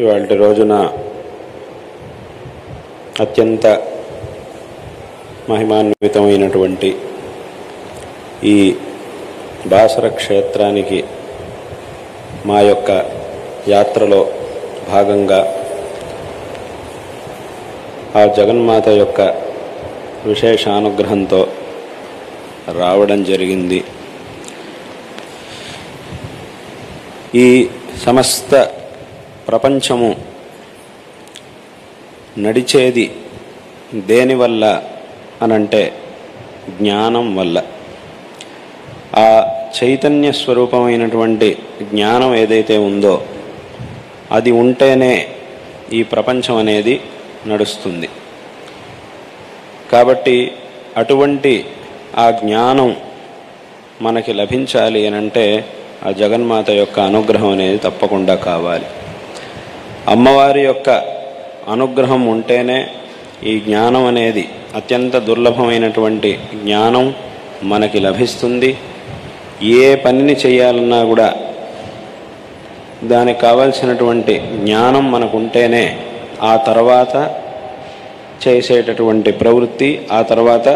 ఇవాల్టి రోజున అత్యంత మహిమాన్వితమైనటువంటి ఈ బాసర క్షేత్రానికి మా యొక్క యాత్రలో భాగంగా ఆ జగన్మాత యొక్క విశేషానుగ్రహంతో రావడం జరిగింది. ఈ సమస్త ప్రపంచము నడిచేది దేనివల్ల అనంటే జ్ఞానం వల్ల. ఆ చైతన్య స్వరూపమైనటువంటి జ్ఞానం ఏదైతే ఉందో అది ఉంటేనే ఈ ప్రపంచం అనేది నడుస్తుంది. కాబట్టి అటువంటి ఆ జ్ఞానం మనకి లభించాలి అనంటే ఆ జగన్మాత యొక్క అనుగ్రహం అనేది తప్పకుండా కావాలి. అమ్మవారి యొక్క అనుగ్రహం ఉంటేనే ఈ జ్ఞానం అనేది అత్యంత దుర్లభమైనటువంటి జ్ఞానం మనకి లభిస్తుంది. ఏ పనిని చేయాలన్నా కూడా దానికి కావలసినటువంటి జ్ఞానం మనకు ఉంటేనే ఆ తర్వాత చేసేటటువంటి ప్రవృత్తి, ఆ తర్వాత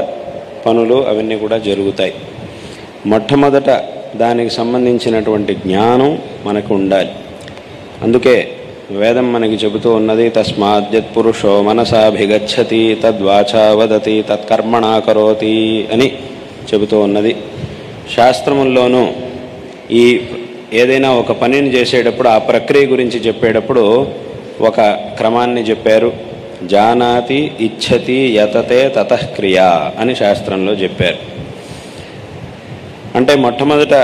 పనులు అవన్నీ కూడా జరుగుతాయి. మొట్టమొదట దానికి సంబంధించినటువంటి జ్ఞానం మనకు ఉండాలి. అందుకే వేదం మనకి చెబుతూ ఉన్నది, తస్మాద్యత్ పురుషో మనసాభిగచ్చతి తద్వాచా వదతి తత్కర్మణా కరోతి అని చెబుతూ ఉన్నది. శాస్త్రముల్లోనూ ఈ ఏదైనా ఒక పనిని చేసేటప్పుడు ఆ ప్రక్రియ గురించి చెప్పేటప్పుడు ఒక క్రమాన్ని చెప్పారు. జానాతి ఇచ్చతి యతతే తతః క్రియా అని శాస్త్రంలో చెప్పారు. అంటే మొట్టమొదట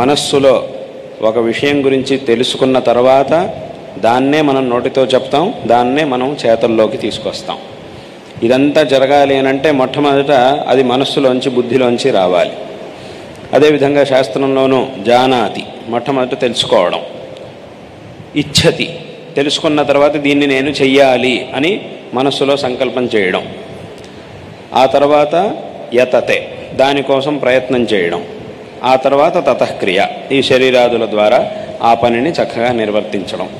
మనస్సులో ఒక విషయం గురించి తెలుసుకున్న తర్వాత దాన్నే మనం నోటితో చెప్తాం, దాన్నే మనం చేతల్లోకి తీసుకొస్తాం. ఇదంతా జరగాలి అనంటే మొట్టమొదట అది మనస్సులోంచి బుద్ధిలోంచి రావాలి. అదేవిధంగా శాస్త్రంలోనూ జానాతి మొట్టమొదట తెలుసుకోవడం, ఇచ్చతి తెలుసుకున్న తర్వాత దీన్ని నేను చెయ్యాలి అని మనస్సులో సంకల్పం చేయడం, ఆ తర్వాత యతతే దానికోసం ప్రయత్నం చేయడం, ఆ తర్వాత తతఃక్రియ ఈ శరీరాదుల ద్వారా ఆ పనిని చక్కగా నిర్వర్తించడం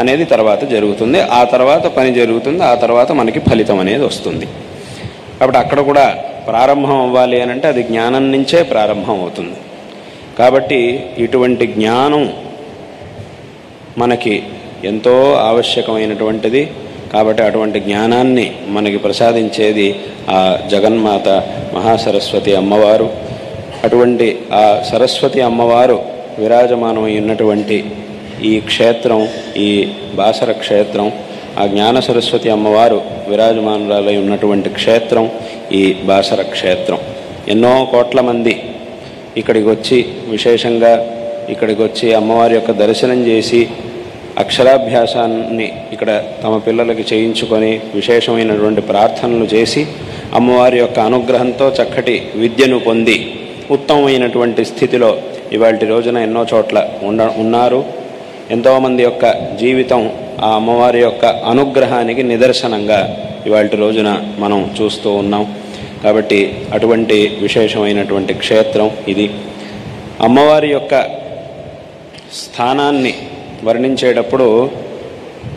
అనేది తర్వాత జరుగుతుంది. ఆ తర్వాత పని జరుగుతుంది, ఆ తర్వాత మనకి ఫలితం అనేది వస్తుంది. కాబట్టి అక్కడ కూడా ప్రారంభం అవ్వాలి అని అంటే అది జ్ఞానం నుంచే ప్రారంభం అవుతుంది. కాబట్టి ఇటువంటి జ్ఞానం మనకి ఎంతో ఆవశ్యకమైనటువంటిది. కాబట్టి అటువంటి జ్ఞానాన్ని మనకి ప్రసాదించేది ఆ జగన్మాత మహాసరస్వతి అమ్మవారు. అటువంటి ఆ సరస్వతి అమ్మవారు విరాజమానమై ఉన్నటువంటి ఈ క్షేత్రం, ఈ బాసర క్షేత్రం, ఆ జ్ఞాన సరస్వతి అమ్మవారు విరాజమానురాలై ఉన్నటువంటి క్షేత్రం ఈ బాసర క్షేత్రం. ఎన్నో కోట్ల మంది ఇక్కడికి వచ్చి విశేషంగా ఇక్కడికి వచ్చి అమ్మవారి యొక్క దర్శనం చేసి అక్షరాభ్యాసాన్ని ఇక్కడ తమ పిల్లలకి చేయించుకొని విశేషమైనటువంటి ప్రార్థనలు చేసి అమ్మవారి యొక్క అనుగ్రహంతో చక్కటి విద్యను పొంది ఉత్తమమైనటువంటి స్థితిలో ఇవాల్టి రోజున ఎన్నో చోట్ల ఉన్నారు. ఎంతోమంది యొక్క జీవితం ఆ అమ్మవారి యొక్క అనుగ్రహానికి నిదర్శనంగా ఇవాల్టి రోజున మనం చూస్తూ ఉన్నాం. కాబట్టి అటువంటి విశేషమైనటువంటి క్షేత్రం ఇది. అమ్మవారి యొక్క స్థానాన్ని వర్ణించేటప్పుడు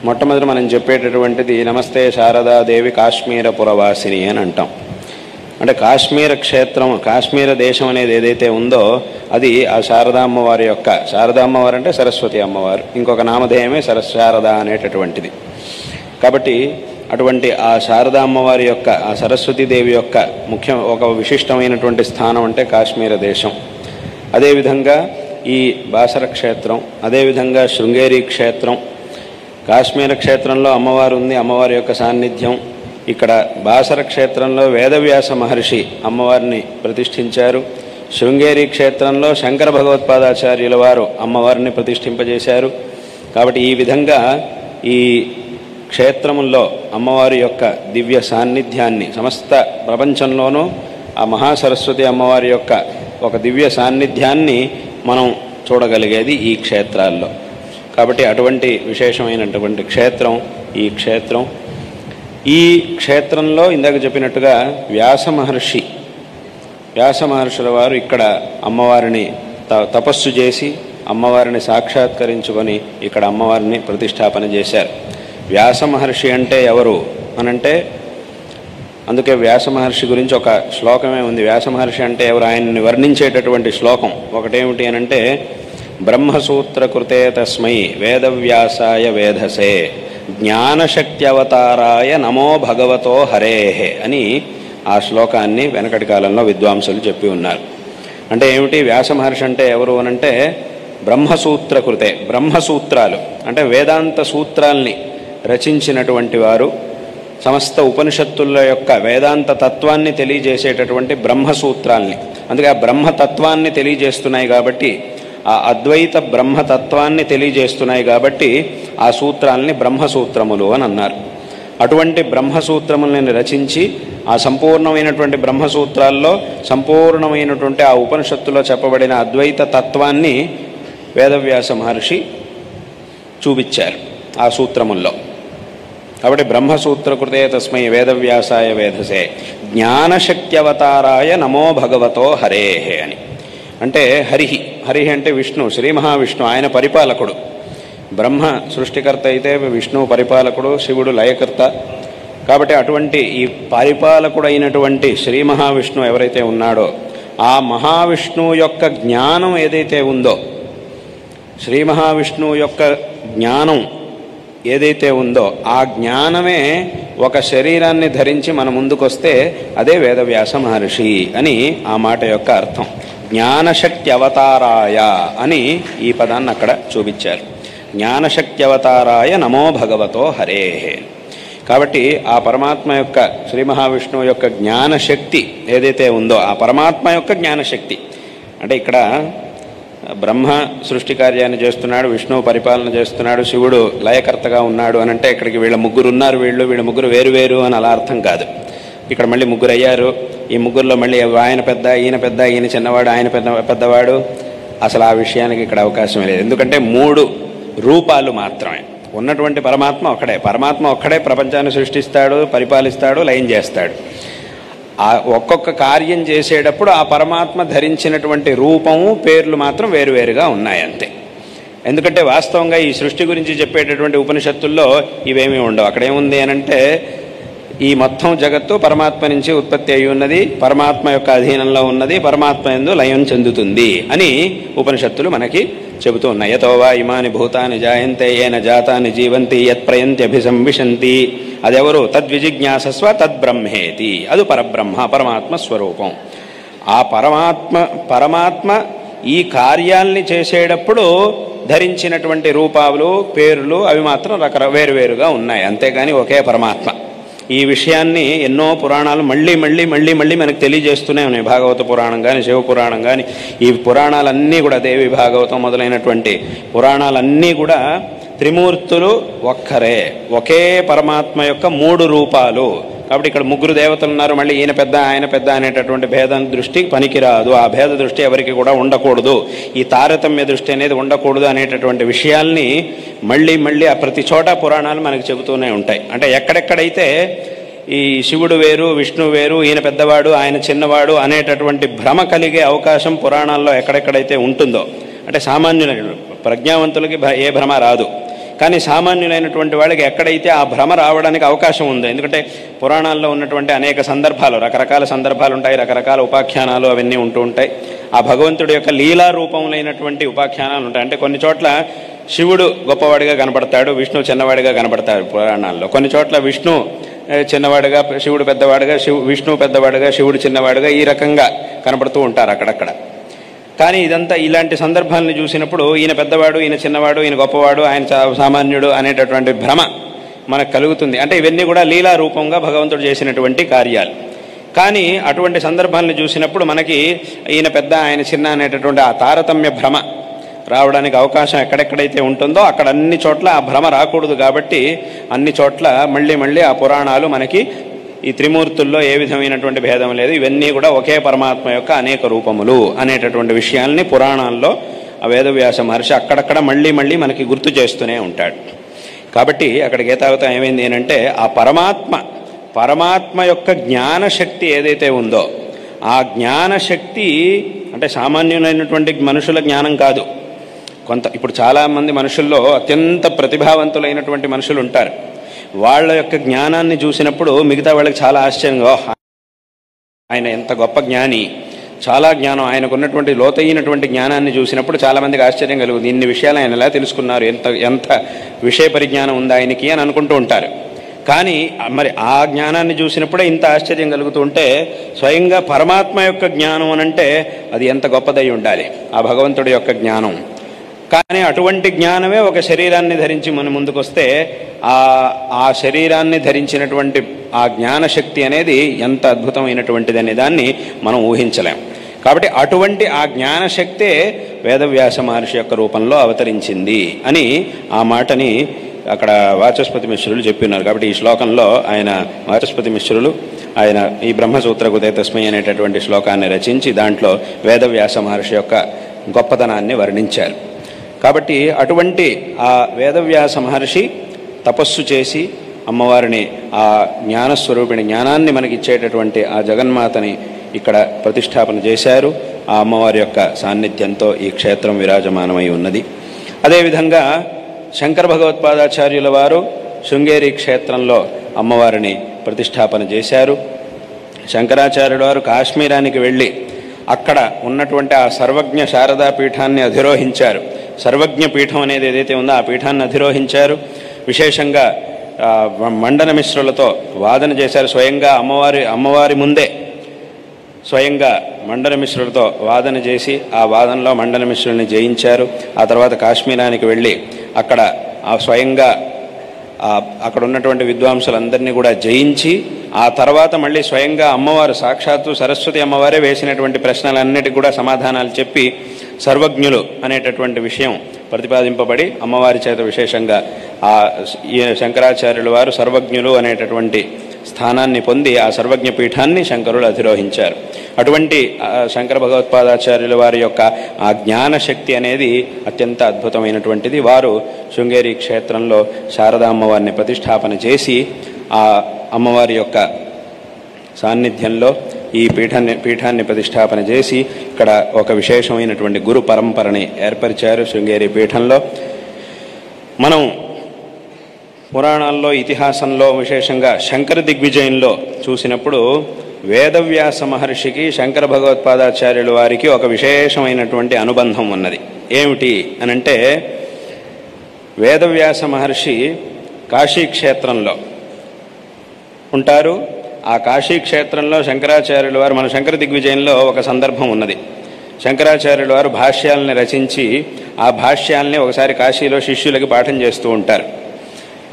మొట్టమొదటి మనం చెప్పేటటువంటిది నమస్తే శారదాదేవి కాశ్మీర పురవాసిని అని అంటాం. అంటే కాశ్మీర క్షేత్రం, కాశ్మీర దేశం అనేది ఏదైతే ఉందో అది ఆ శారదా అమ్మవారి యొక్క, శారదా అమ్మవారు అంటే సరస్వతి అమ్మవారు, ఇంకొక నామధేయమే శారద అనేటటువంటిది. కాబట్టి అటువంటి ఆ శారదా అమ్మవారి యొక్క, ఆ సరస్వతీదేవి యొక్క ఒక విశిష్టమైనటువంటి స్థానం అంటే కాశ్మీర దేశం. అదేవిధంగా ఈ బాసర క్షేత్రం, అదేవిధంగా శృంగేరి క్షేత్రం. కాశ్మీర క్షేత్రంలో అమ్మవారు ఉంది, అమ్మవారి యొక్క సాన్నిధ్యం. ఇక్కడ బాసర క్షేత్రంలో వేదవ్యాస మహర్షి అమ్మవారిని ప్రతిష్ఠించారు. శృంగేరి క్షేత్రంలో శంకర భగవత్పాదాచార్యుల వారు అమ్మవారిని ప్రతిష్ఠింపజేశారు. కాబట్టి ఈ విధంగా ఈ క్షేత్రముల్లో అమ్మవారి యొక్క దివ్య సాన్నిధ్యాన్ని సమస్త ప్రపంచంలోనూ ఆ మహాసరస్వతి అమ్మవారి యొక్క ఒక దివ్య సాన్నిధ్యాన్ని మనం చూడగలిగేది ఈ క్షేత్రాల్లో. కాబట్టి అటువంటి విశేషమైనటువంటి క్షేత్రం ఈ క్షేత్రం. ఈ క్షేత్రంలో ఇందాక చెప్పినట్టుగా వ్యాస మహర్షుల వారు ఇక్కడ అమ్మవారిని తపస్సు చేసి అమ్మవారిని సాక్షాత్కరించుకొని ఇక్కడ అమ్మవారిని ప్రతిష్టాపన చేశారు. వ్యాస మహర్షి అంటే ఎవరు అనంటే, అందుకే వ్యాస మహర్షి గురించి ఒక శ్లోకమే ఉంది. వ్యాస మహర్షి అంటే ఎవరు, ఆయన్ని వర్ణించేటటువంటి శ్లోకం ఒకటేమిటి అనంటే, బ్రహ్మసూత్రకృతే తస్మై వేదవ్యాసాయ వేధసే జ్ఞానశక్త్యవతారాయ నమో భగవతో హరేహే అని ఆ శ్లోకాన్ని వెనకటి కాలంలో విద్వాంసులు చెప్పి ఉన్నారు. అంటే ఏమిటి, వ్యాస మహర్షి అంటే ఎవరు అనంటే, బ్రహ్మసూత్రకృతే, బ్రహ్మసూత్రాలు అంటే వేదాంత సూత్రాల్ని రచించినటువంటి వారు, సమస్త ఉపనిషత్తుల యొక్క వేదాంత తత్వాన్ని తెలియజేసేటటువంటి బ్రహ్మసూత్రాల్ని, అందుకే ఆ బ్రహ్మతత్వాన్ని తెలియజేస్తున్నాయి కాబట్టి, ఆ అద్వైత బ్రహ్మతత్వాన్ని తెలియజేస్తున్నాయి కాబట్టి ఆ సూత్రాల్ని బ్రహ్మసూత్రములు అని అన్నారు. అటువంటి బ్రహ్మసూత్రములను రచించి ఆ సంపూర్ణమైనటువంటి బ్రహ్మసూత్రాల్లో సంపూర్ణమైనటువంటి ఆ ఉపనిషత్తులో చెప్పబడిన అద్వైత తత్వాన్ని వేదవ్యాస మహర్షి చూపించారు ఆ సూత్రముల్లో. కాబట్టి బ్రహ్మసూత్రకృతే తస్మై వేదవ్యాసాయ వేధసే జ్ఞానశక్త్యవతారాయ నమో భగవతో హరేహే అని. అంటే హరిహి, హరిహి అంటే విష్ణు, శ్రీ మహావిష్ణు, ఆయన పరిపాలకుడు. బ్రహ్మ సృష్టికర్త అయితే విష్ణువు పరిపాలకుడు, శివుడు లయకర్త. కాబట్టి అటువంటి ఈ పరిపాలకుడైనటువంటి శ్రీ మహావిష్ణువు ఎవరైతే ఉన్నాడో ఆ మహావిష్ణువు యొక్క జ్ఞానం ఏదైతే ఉందో, శ్రీ మహావిష్ణువు యొక్క జ్ఞానం ఏదైతే ఉందో ఆ జ్ఞానమే ఒక శరీరాన్ని ధరించి మన ముందుకొస్తే అదే వేదవ్యాస మహర్షి అని ఆ మాట యొక్క అర్థం. జ్ఞానశక్తి అవతారాయ అని ఈ పదాన్ని అక్కడ చూపించారు. జ్ఞానశక్తి అవతారాయ నమో భగవతో హరేహే. కాబట్టి ఆ పరమాత్మ యొక్క, శ్రీ మహావిష్ణువు యొక్క జ్ఞానశక్తి ఏదైతే ఉందో ఆ పరమాత్మ యొక్క జ్ఞానశక్తి అంటే, ఇక్కడ బ్రహ్మ సృష్టి కార్యాన్ని చేస్తున్నాడు, విష్ణువు పరిపాలన చేస్తున్నాడు, శివుడు లయకర్తగా ఉన్నాడు అని అంటే ఇక్కడికి వీళ్ళ ముగ్గురు ఉన్నారు, వీళ్ళ ముగ్గురు వేరు అని అలా అర్థం కాదు. ఇక్కడ మళ్ళీ ముగ్గురు అయ్యారు. ఈ ముగ్గురులో మళ్ళీ ఆయన పెద్ద, ఈయన చిన్నవాడు, ఆయన పెద్దవాడు, అసలు ఆ విషయానికి ఇక్కడ అవకాశం లేదు. ఎందుకంటే 3 రూపాలు మాత్రమే ఉన్నటువంటి పరమాత్మ ఒక్కడే. పరమాత్మ ఒక్కడే ప్రపంచాన్ని సృష్టిస్తాడు, పరిపాలిస్తాడు, లయం చేస్తాడు. ఆ ఒక్కొక్క కార్యం చేసేటప్పుడు ఆ పరమాత్మ ధరించినటువంటి రూపము, పేర్లు మాత్రం వేరువేరుగా ఉన్నాయి అంతే. ఎందుకంటే వాస్తవంగా ఈ సృష్టి గురించి చెప్పేటటువంటి ఉపనిషత్తుల్లో ఇవేమీ ఉండవు. అక్కడేముంది అనంటే, ఈ మొత్తం జగత్తు పరమాత్మ నుంచి ఉత్పత్తి అయి ఉన్నది, పరమాత్మ యొక్క అధీనంలో ఉన్నది, పరమాత్మ యందు లయం చెందుతుంది అని ఉపనిషత్తులు మనకి చెబుతూ ఉన్నాయి. యతో వా ఇమాని భూతాని జాయంతే ఏన జాతాని జీవంతి యత్ప్రయంతి అభిసంవిశంతి. అదెవరు? తద్విజిజ్ఞాసస్వ తద్బ్రహ్మేతి. అది పరబ్రహ్మ, పరమాత్మ స్వరూపం. ఆ పరమాత్మ ఈ కార్యాల్ని చేసేటప్పుడు ధరించినటువంటి రూపాలు, పేర్లు అవి మాత్రం వేరువేరుగా ఉన్నాయి, అంతేగాని ఒకే పరమాత్మ. ఈ విషయాన్ని ఎన్నో పురాణాలు మళ్ళీ మనకు తెలియజేస్తూనే ఉన్నాయి. భాగవత పురాణం కానీ, శివ పురాణం కానీ, ఈ పురాణాలన్నీ కూడా, దేవి భాగవతం మొదలైనటువంటి పురాణాలన్నీ కూడా త్రిమూర్తులు ఒక్కరే, ఒకే పరమాత్మ యొక్క 3 రూపాలు. కాబట్టి ఇక్కడ 3 దేవతలు ఉన్నారు, మళ్ళీ ఈయన పెద్ద ఆయన పెద్ద అనేటటువంటి భేద దృష్టి పనికిరాదు. ఆ భేద దృష్టి ఎవరికి కూడా ఉండకూడదు, ఈ తారతమ్య దృష్టి అనేది ఉండకూడదు అనేటటువంటి విషయాల్ని మళ్ళీ ఆ ప్రతి చోట పురాణాలు మనకు చెబుతూనే ఉంటాయి. అంటే ఎక్కడెక్కడైతే ఈ శివుడు వేరు, విష్ణువు వేరు, ఈయన పెద్దవాడు, ఆయన చిన్నవాడు అనేటటువంటి భ్రమ కలిగే అవకాశం పురాణాల్లో ఎక్కడెక్కడైతే ఉంటుందో, అంటే సామాన్యులైన ప్రజ్ఞావంతులకి ఏ భ్రమ రాదు, కానీ సామాన్యులైనటువంటి వాళ్ళకి ఎక్కడైతే ఆ భ్రమ రావడానికి అవకాశం ఉందో, ఎందుకంటే పురాణాల్లో ఉన్నటువంటి అనేక సందర్భాలు, రకరకాల సందర్భాలు ఉంటాయి, రకరకాల ఉపాఖ్యానాలు అవన్నీ ఉంటూ ఉంటాయి. ఆ భగవంతుడి యొక్క లీలా రూపములైనటువంటి ఉపాఖ్యానాలు ఉంటాయి. అంటే కొన్ని చోట్ల శివుడు గొప్పవాడిగా కనపడతాడు, విష్ణు చిన్నవాడిగా కనపడతాడు పురాణాల్లో. కొన్ని చోట్ల విష్ణు చిన్నవాడిగా, శివుడు పెద్దవాడుగా, విష్ణువు పెద్దవాడుగా, శివుడు చిన్నవాడుగా, ఈ రకంగా కనపడుతూ ఉంటారు అక్కడక్కడ. కానీ ఇదంతా ఇలాంటి సందర్భాలను చూసినప్పుడు ఈయన పెద్దవాడు, ఈయన చిన్నవాడు, ఈయన గొప్పవాడు, ఆయన సామాన్యుడు అనేటటువంటి భ్రమ మనకు కలుగుతుంది. అంటే ఇవన్నీ కూడా లీలా రూపంగా భగవంతుడు చేసినటువంటి కార్యాలు. కానీ అటువంటి సందర్భాలను చూసినప్పుడు మనకి ఈయన పెద్ద, ఆయన చిన్న అనేటటువంటి ఆ తారతమ్య భ్రమ రావడానికి అవకాశం ఎక్కడెక్కడైతే ఉంటుందో అక్కడ అన్ని చోట్ల ఆ భ్రమ రాకూడదు. కాబట్టి అన్ని చోట్ల మళ్ళీ ఆ పురాణాలు మనకి ఈ త్రిమూర్తుల్లో ఏ విధమైనటువంటి భేదం లేదు, ఇవన్నీ కూడా ఒకే పరమాత్మ యొక్క అనేక రూపములు అనేటటువంటి విషయాల్ని పురాణాల్లో ఆ వేదవ్యాస మహర్షి అక్కడక్కడ మళ్ళీ మనకి గుర్తు చేస్తూనే ఉంటాడు. కాబట్టి అక్కడ గీతావతం ఏమైంది ఏంటంటే, ఆ పరమాత్మ యొక్క జ్ఞానశక్తి ఏదైతే ఉందో ఆ జ్ఞానశక్తి అంటే సామాన్యులైనటువంటి మనుషుల జ్ఞానం కాదు, ఇప్పుడు చాలామంది మనుషుల్లో అత్యంత ప్రతిభావంతులైనటువంటి మనుషులు ఉంటారు. వాళ్ళ యొక్క జ్ఞానాన్ని చూసినప్పుడు మిగతా వాళ్ళకి చాలా ఆశ్చర్యంగా, ఆయన ఎంత గొప్ప జ్ఞాని, చాలా జ్ఞానం, ఆయనకున్నటువంటి లోతైనటువంటి జ్ఞానాన్ని చూసినప్పుడు చాలామందికి ఆశ్చర్యం కలుగుతుంది. ఇన్ని విషయాలు ఆయన ఎలా తెలుసుకున్నారు, ఎంత విషయ పరిజ్ఞానం ఉంది ఆయనకి అని అనుకుంటూ ఉంటారు. కానీ మరి ఆ జ్ఞానాన్ని చూసినప్పుడే ఇంత ఆశ్చర్యం కలుగుతూ ఉంటే స్వయంగా పరమాత్మ యొక్క జ్ఞానం అనంటే అది ఎంత గొప్పదై ఉండాలి, ఆ భగవంతుడి యొక్క జ్ఞానం. కానీ అటువంటి జ్ఞానమే ఒక శరీరాన్ని ధరించి మన ముందుకొస్తే ఆ శరీరాన్ని ధరించినటువంటి ఆ జ్ఞానశక్తి అనేది ఎంత అద్భుతమైనటువంటిది అనే దాన్ని మనం ఊహించలేం. కాబట్టి అటువంటి ఆ జ్ఞానశక్తే వేదవ్యాస మహర్షి యొక్క రూపంలో అవతరించింది అని ఆ మాటని అక్కడ వాచస్పతి మిశ్రులు చెప్పినారు. కాబట్టి ఈ శ్లోకంలో ఆయన వాచస్పతి మిశ్రులు ఆయన ఈ బ్రహ్మసూత్రకుతే తస్మై అనేటటువంటి శ్లోకాన్ని రచించి దాంట్లో వేదవ్యాస మహర్షి యొక్క గొప్పతనాన్ని వర్ణించారు. కాబట్టి అటువంటి ఆ వేదవ్యాస మహర్షి తపస్సు చేసి అమ్మవారిని, ఆ జ్ఞానస్వరూపిణి, జ్ఞానాన్ని మనకిచ్చేటటువంటి ఆ జగన్మాతని ఇక్కడ ప్రతిష్టాపన చేశారు. ఆ అమ్మవారి యొక్క సాన్నిధ్యంతో ఈ క్షేత్రం విరాజమానమై ఉన్నది. అదేవిధంగా శంకర భగవత్పాదాచార్యుల వారు శృంగేరి క్షేత్రంలో అమ్మవారిని ప్రతిష్టాపన చేశారు. శంకరాచార్యుల వారు కాశ్మీరానికి వెళ్ళి అక్కడ ఉన్నటువంటి ఆ సర్వజ్ఞ శారదా పీఠాన్ని అధిరోహించారు. సర్వజ్ఞ పీఠం అనేది ఏదైతే ఉందో ఆ పీఠాన్ని అధిరోహించారు. విశేషంగా మండన మిశ్రులతో వాదన చేశారు. స్వయంగా అమ్మవారి ముందే స్వయంగా మండన మిశ్రులతో వాదన చేసి ఆ వాదనలో మండన మిశ్రుల్ని జయించారు. ఆ తర్వాత కాశ్మీరానికి వెళ్ళి అక్కడ స్వయంగా అక్కడ ఉన్నటువంటి విద్వాంసులందరినీ కూడా జయించి ఆ తర్వాత మళ్ళీ స్వయంగా అమ్మవారు సాక్షాత్తు సరస్వతి అమ్మవారే వేసినటువంటి ప్రశ్నలన్నిటికీ కూడా సమాధానాలు చెప్పి సర్వజ్ఞులు అనేటటువంటి విషయం ప్రతిపాదింపబడి అమ్మవారి చేత విశేషంగా ఈ శంకరాచార్యుల వారు సర్వజ్ఞులు అనేటటువంటి స్థానాన్ని పొంది ఆ సర్వజ్ఞ పీఠాన్ని శంకరులు అధిరోహించారు. అటువంటి శంకర భగవత్పాదాచార్యుల వారి యొక్క ఆ జ్ఞానశక్తి అనేది అత్యంత అద్భుతమైనటువంటిది. వారు శృంగేరి క్షేత్రంలో శారదా అమ్మవారిని ప్రతిష్టాపన చేసి ఆ అమ్మవారి యొక్క సాన్నిధ్యంలో ఈ పీఠాన్ని ప్రతిష్టాపన చేసి ఇక్కడ ఒక విశేషమైనటువంటి గురు పరంపరని ఏర్పరిచారు. శృంగేరి పీఠంలో మనం పురాణాల్లో, ఇతిహాసంలో, విశేషంగా శంకర దిగ్విజయంలో చూసినప్పుడు వేదవ్యాస మహర్షికి శంకర భగవత్పాదాచార్యుల వారికి ఒక విశేషమైనటువంటి అనుబంధం ఉన్నది. ఏమిటి అనంటే, వేదవ్యాస మహర్షి కాశీక్షేత్రంలో ఉంటారు. ఆ కాశీక్షేత్రంలో శంకరాచార్యుల వారు, మన శంకర దిగ్విజయంలో ఒక సందర్భం ఉన్నది. శంకరాచార్యుల వారు భాష్యాలని రచించి ఆ భాష్యాలని ఒకసారి కాశీలో శిష్యులకి పాఠం చేస్తూ ఉంటారు.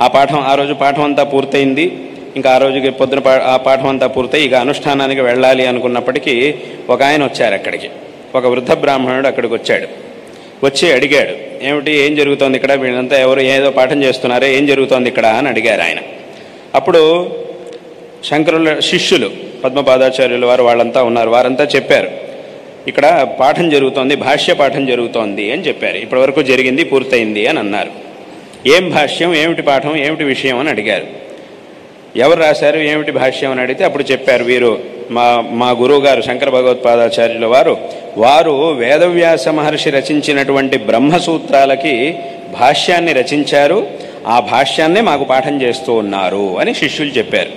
ఆ రోజు పాఠం అంతా పూర్తయింది. ఇంకా ఆ రోజుకి పొద్దున ఆ పాఠం అంతా పూర్తయి ఇక అనుష్ఠానానికి వెళ్ళాలి అనుకున్నప్పటికీ ఒక ఆయన వచ్చారు అక్కడికి. ఒక వృద్ధ బ్రాహ్మణుడు అక్కడికి వచ్చి అడిగాడు, ఏం జరుగుతోంది ఇక్కడ, వీళ్ళంతా ఎవరు ఏదో పాఠం చేస్తున్నారే, ఏం జరుగుతోంది ఇక్కడ అని అడిగారు ఆయన. అప్పుడు శంకరుల శిష్యులు పద్మపాదాచార్యుల వారు వాళ్ళంతా ఉన్నారు. వారంతా చెప్పారు, ఇక్కడ పాఠం జరుగుతోంది, భాష్య పాఠం జరుగుతోంది అని చెప్పారు. ఇప్పటివరకు జరిగింది, పూర్తయింది అని అన్నారు. ఏం భాష్యం, ఏమిటి పాఠం, ఏమిటి విషయం అని అడిగారు. ఎవరు రాశారు, ఏమిటి భాష్యం అని అడిగితే అప్పుడు చెప్పారు, వీరు మా గురువు గారు శంకర భగవత్పాదాచార్యుల వారు వేదవ్యాస మహర్షి రచించినటువంటి బ్రహ్మసూత్రాలకి భాష్యాన్ని రచించారు, ఆ భాష్యాన్నే మాకు పాఠం చేస్తూ ఉన్నారు అని శిష్యులు చెప్పారు.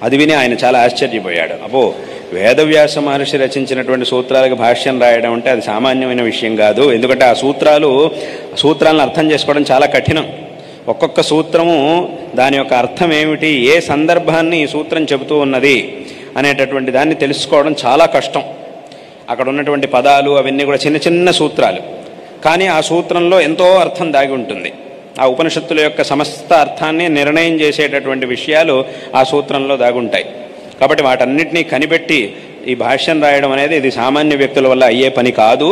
అది విని ఆయన చాలా ఆశ్చర్యపోయాడు. వేదవ్యాస మహర్షి రచించినటువంటి సూత్రాలకు భాష్యం రాయడం అంటే అది సామాన్యమైన విషయం కాదు. ఎందుకంటే ఆ సూత్రాలను అర్థం చేసుకోవడం చాలా కఠినం. ఒక్కొక్క సూత్రము దాని యొక్క అర్థం ఏమిటి, ఏ సందర్భాన్ని ఈ సూత్రం చెబుతూ ఉన్నది అనేటటువంటి దాన్ని తెలుసుకోవడం చాలా కష్టం. అక్కడ ఉన్నటువంటి పదాలు అవన్నీ కూడా చిన్న చిన్న సూత్రాలు, కానీ ఆ సూత్రంలో ఎంతో అర్థం దాగి ఉంటుంది. ఆ ఉపనిషత్తుల యొక్క సమస్త అర్థాన్ని నిర్ణయం చేసేటటువంటి విషయాలు ఆ సూత్రంలో దాగుంటాయి. కాబట్టి వాటన్నిటినీ కనిపెట్టి ఈ భాష్యం రాయడం అనేది ఇది సామాన్య వ్యక్తుల వల్ల అయ్యే పని కాదు.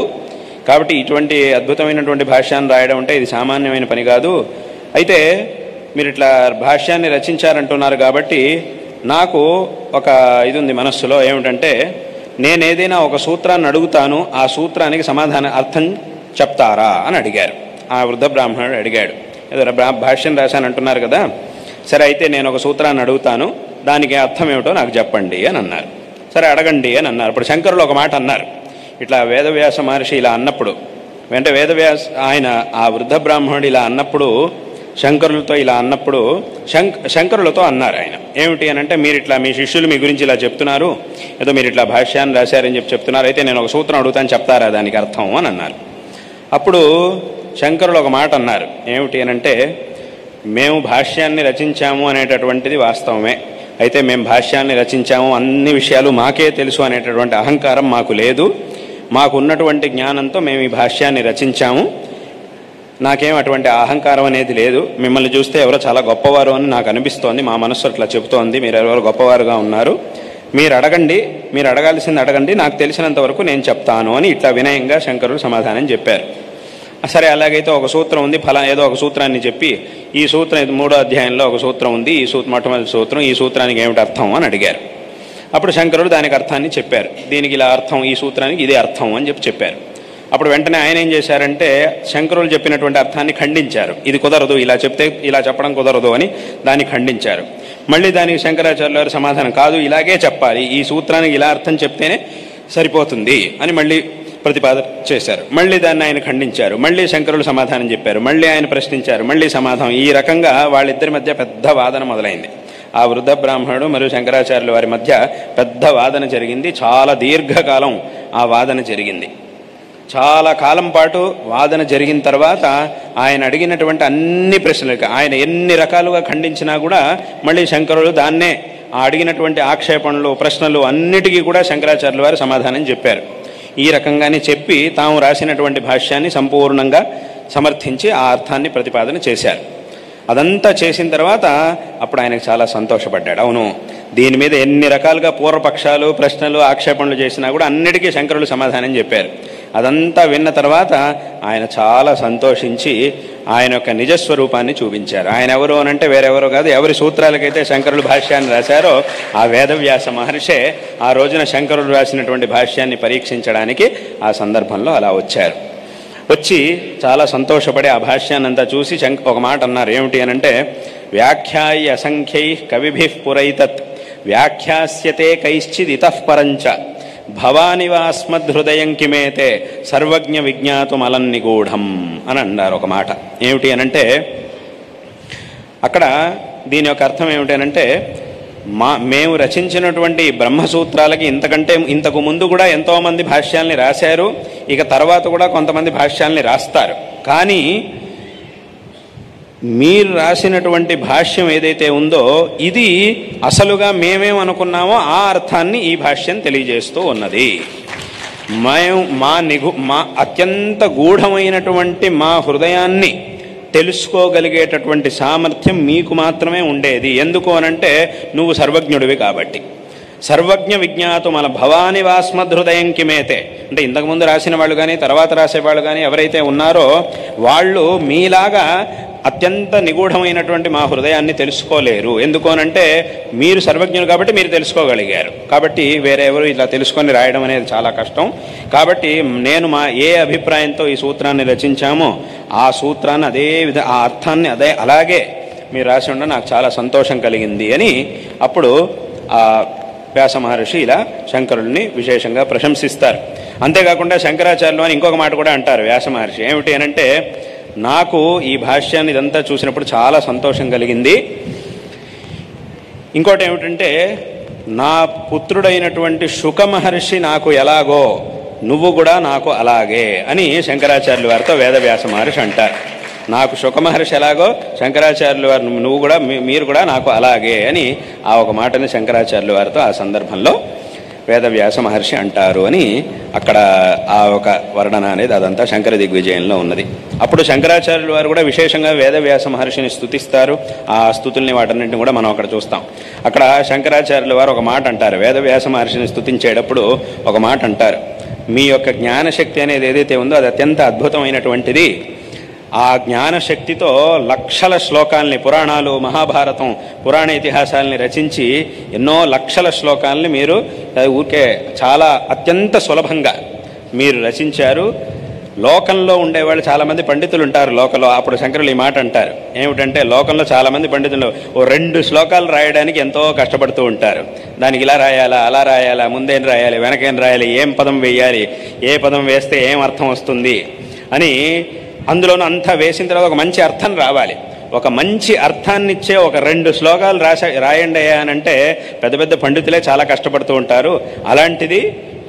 కాబట్టి ఇటువంటి అద్భుతమైనటువంటి భాష్యాన్ని రాయడం అంటే ఇది సామాన్యమైన పని కాదు. అయితే మీరు ఇట్లా భాష్యాన్ని రచించారంటున్నారు కాబట్టి నాకు ఒక ఇది ఉంది మనస్సులో, ఏమిటంటే నేనేదైనా ఒక సూత్రాన్ని అడుగుతాను, ఆ సూత్రానికి సమాధాన అర్థం చెప్తారా అని అడిగారు. ఆ వృద్ధ బ్రాహ్మణుడు అడిగాడు, ఏదో భాష్యం రాశానంటున్నారు కదా, సరే అయితే నేను ఒక సూత్రాన్ని అడుగుతాను, దానికి అర్థం ఏమిటో నాకు చెప్పండి అని అన్నారు. సరే అడగండి అని అన్నారు. ఇప్పుడు శంకరులు ఒక మాట అన్నారు, ఇట్లా వేదవ్యాస మహర్షి ఇలా అన్నప్పుడు వెంట వేదవ్యాస ఆయన ఆ వృద్ధ బ్రాహ్మణుడు ఇలా అన్నప్పుడు, శంకరులతో ఇలా అన్నప్పుడు శంకరులతో అన్నారు ఆయన, ఏమిటి అని అంటే, మీరు ఇట్లా మీ శిష్యులు మీ గురించి ఇలా చెప్తున్నారు, ఏదో మీరు ఇట్లా భాష్యాన్ని రాశారని చెప్తున్నారు, అయితే నేను ఒక సూత్రం అడుగుతాను, చెప్తారా దానికి అర్థం అని అన్నారు. అప్పుడు శంకరులు ఒక మాట అన్నారు, ఏమిటి అని అంటే, మేము భాష్యాన్ని రచించాము అనేటటువంటిది వాస్తవమే, అయితే మేము భాష్యాన్ని రచించాము, అన్ని విషయాలు మాకే తెలుసు అనేటటువంటి అహంకారం మాకు లేదు, మాకు ఉన్నటువంటి జ్ఞానంతో మేము ఈ భాష్యాన్ని రచించాము, నాకేం అటువంటి అహంకారం అనేది లేదు, మిమ్మల్ని చూస్తే ఎవరో చాలా గొప్పవారు అని నాకు అనిపిస్తోంది, మా మనస్సు అట్లా చెబుతోంది, మీరు ఎవరో గొప్పవారుగా ఉన్నారు, మీరు అడగండి, మీరు అడగాల్సింది అడగండి, నాకు తెలిసినంత వరకు నేను చెప్తాను అని ఇట్లా వినయంగా శంకరులు సమాధానం చెప్పారు. సరే, అలాగైతే ఒక సూత్రం ఉంది, ఏదో ఒక సూత్రాన్ని చెప్పి, ఈ సూత్రం 3వ అధ్యాయంలో ఒక సూత్రం ఉంది, ఈ మొట్టమొదటి సూత్రం, ఈ సూత్రానికి ఏమిటి అర్థం అని అడిగారు. అప్పుడు శంకరుడు దానికి అర్థాన్ని చెప్పారు, దీనికి ఇలా అర్థం, ఈ సూత్రానికి ఇదే అర్థం అని చెప్పారు. అప్పుడు వెంటనే ఆయన ఏం చేశారంటే, శంకరులు చెప్పినటువంటి అర్థాన్ని ఖండించారు, ఇది కుదరదు, ఇలా చెప్తే ఇలా చెప్పడం కుదరదు అని దాన్ని ఖండించారు. మళ్ళీ దానికి శంకరాచార్యుల వారి సమాధానం, కాదు ఇలాగే చెప్పాలి, ఈ సూత్రానికి ఇలా అర్థం చెప్తేనే సరిపోతుంది అని మళ్ళీ ప్రతిపాదన చేశారు. మళ్ళీ దాన్ని ఆయన ఖండించారు, మళ్ళీ శంకరులు సమాధానం చెప్పారు, మళ్ళీ ఆయన ప్రశ్నించారు, మళ్ళీ సమాధానం. ఈ రకంగా వాళ్ళిద్దరి మధ్య పెద్ద వాదన మొదలైంది. ఆ వృద్ధ బ్రాహ్మణుడు మరియు శంకరాచార్యుల వారి మధ్య పెద్ద వాదన జరిగింది. చాలా దీర్ఘకాలం ఆ వాదన జరిగింది. చాలా కాలం పాటు వాదన జరిగిన తర్వాత ఆయన అడిగినటువంటి అన్ని ప్రశ్నలకు ఆయన ఎన్ని రకాలుగా ఖండించినా కూడా మళ్ళీ శంకరులు దాన్నే అడిగినటువంటి ఆక్షేపణలు, ప్రశ్నలు అన్నిటికీ కూడా శంకరాచార్యుల వారు సమాధానం చెప్పారు. ఈ రకంగానే చెప్పి తాము రాసినటువంటి భాష్యాన్ని సంపూర్ణంగా సమర్థించి ఆ అర్థాన్ని ప్రతిపాదన చేశారు. అదంతా చేసిన తర్వాత అప్పుడు ఆయనకు చాలా సంతోషపడ్డాడు. అవును, దీని మీద ఎన్ని రకాలుగా పూర్వపక్షాలు, ప్రశ్నలు, ఆక్షేపణలు చేసినా కూడా అన్నిటికీ శంకరులు సమాధానం చెప్పారు. అదంతా విన్న తర్వాత ఆయన చాలా సంతోషించి ఆయన యొక్క నిజస్వరూపాన్ని చూపించారు. ఆయన ఎవరు అనంటే వేరెవరో కాదు, ఎవరి సూత్రాలకైతే శంకరులు భాష్యాన్ని రాశారో ఆ వేదవ్యాస మహర్షే ఆ రోజున శంకరులు రాసినటువంటి భాష్యాన్ని పరీక్షించడానికి ఆ సందర్భంలో అలా వచ్చారు. వచ్చి చాలా సంతోషపడి ఆ భాష్యాన్ని అంతా చూసి ఒక మాట అన్నారు, ఏమిటి అనంటే, వ్యాఖ్యాయ అసంఖ్యై కవిభిః పురైతత్ వ్యాఖ్యాస్యతే కైశ్చిదితః పరంచ భవానివాస్మద్హృదయం కిమేతే సర్వజ్ఞ విజ్ఞాతుమలం నిగూఢం అని అన్నారు ఒక మాట. ఏమిటి అనంటే, అక్కడ దీని యొక్క అర్థం ఏమిటి అనంటే, మేము రచించినటువంటి బ్రహ్మసూత్రాలకి ఇంతకు ముందు కూడా ఎంతోమంది భాష్యాల్ని రాశారు, ఇక తర్వాత కూడా కొంతమంది భాష్యాల్ని రాస్తారు, కానీ మీరు రాసినటువంటి భాష్యం ఏదైతే ఉందో ఇది అసలుగా మేమేమనుకున్నామో ఆ అర్థాన్ని ఈ భాష్యం తెలియజేస్తూ ఉన్నది. మా అత్యంత గూఢమైనటువంటి మా హృదయాన్ని తెలుసుకోగలిగేటటువంటి సామర్థ్యం మీకు మాత్రమే ఉండేది. ఎందుకు అనంటే నువ్వు సర్వజ్ఞుడివి కాబట్టి. సర్వజ్ఞ విజ్ఞాతు మన భవానివాస్మద్హృదయం కిమేతే అంటే ఇంతకుముందు రాసిన వాళ్ళు కానీ తర్వాత రాసేవాళ్ళు కానీ ఎవరైతే ఉన్నారో వాళ్ళు మీలాగా అత్యంత నిగూఢమైనటువంటి మా హృదయాన్ని తెలుసుకోలేరు. ఎందుకు అనంటే మీరు సర్వజ్ఞులు కాబట్టి మీరు తెలుసుకోగలిగారు. కాబట్టి వేరే ఎవరు ఇలా తెలుసుకొని రాయడం అనేది చాలా కష్టం. కాబట్టి నేను ఏ అభిప్రాయంతో ఈ సూత్రాన్ని రచించామో ఆ సూత్రాన్ని ఆ అర్థాన్ని అలాగే మీరు రాసి ఉండడం నాకు చాలా సంతోషం కలిగింది అని అప్పుడు ఆ వ్యాస మహర్షి ఇలా శంకరుల్ని విశేషంగా ప్రశంసిస్తారు. అంతేకాకుండా శంకరాచార్యులు అని ఇంకొక మాట కూడా అంటారు వ్యాస మహర్షి. ఏమిటి అనంటే, నాకు ఈ భాష్యాన్ని ఇదంతా చూసినప్పుడు చాలా సంతోషం కలిగింది. ఇంకోటి ఏమిటంటే, నా పుత్రుడైనటువంటి శుక మహర్షి నాకు ఎలాగో నువ్వు కూడా నాకు అలాగే అని శంకరాచార్యుల వారితో వేదవ్యాస మహర్షి అంటారు. నాకు శుక మహర్షి ఎలాగో శంకరాచార్యుల వారు నువ్వు కూడా మీరు కూడా నాకు అలాగే అని ఆ ఒక మాటని శంకరాచార్యుల వారితో ఆ సందర్భంలో వేదవ్యాస మహర్షి అంటారు అని అక్కడ ఆ ఒక వర్ణన అనేది అదంతా శంకర దిగ్విజయంలో ఉన్నది. అప్పుడు శంకరాచార్యుల వారు కూడా విశేషంగా వేదవ్యాస మహర్షిని స్తుతిస్తారు. ఆ స్తుతుల్ని వాటన్నింటిని కూడా మనం అక్కడ చూస్తాం. అక్కడ శంకరాచార్యుల వారు ఒక మాట అంటారు. వేదవ్యాస మహర్షిని స్తుతించేటప్పుడు ఒక మాట అంటారు, మీ యొక్క జ్ఞానశక్తి అనేది ఏదైతే ఉందో అది అత్యంత అద్భుతమైనటువంటిది. ఆ జ్ఞానశక్తితో లక్షల శ్లోకాల్ని, పురాణాలు, మహాభారతం, పురాణ ఇతిహాసాలని రచించి ఎన్నో లక్షల శ్లోకాలని మీరు ఊరికే చాలా అత్యంత సులభంగా మీరు రచించారు. లోకంలో ఉండేవాళ్ళు చాలామంది పండితులు ఉంటారు లోకంలో. అప్పుడు శంకరులు ఈ మాట అంటారు, ఏమిటంటే లోకంలో చాలామంది పండితులు 2 శ్లోకాలు రాయడానికి ఎంతో కష్టపడుతూ ఉంటారు. దానికి ఇలా రాయాలా, అలా రాయాలా, ముందేం రాయాలి, వెనకేం రాయాలి, ఏం పదం వేయాలి, ఏ పదం వేస్తే ఏం అర్థం వస్తుంది అని అందులోనూ అంతా వేసిన తర్వాత ఒక మంచి అర్థం రావాలి. ఒక మంచి అర్థాన్నిచ్చే ఒక 2 శ్లోకాలు రాయండి అని అంటే పెద్ద పెద్ద పండితులే చాలా కష్టపడుతూ ఉంటారు. అలాంటిది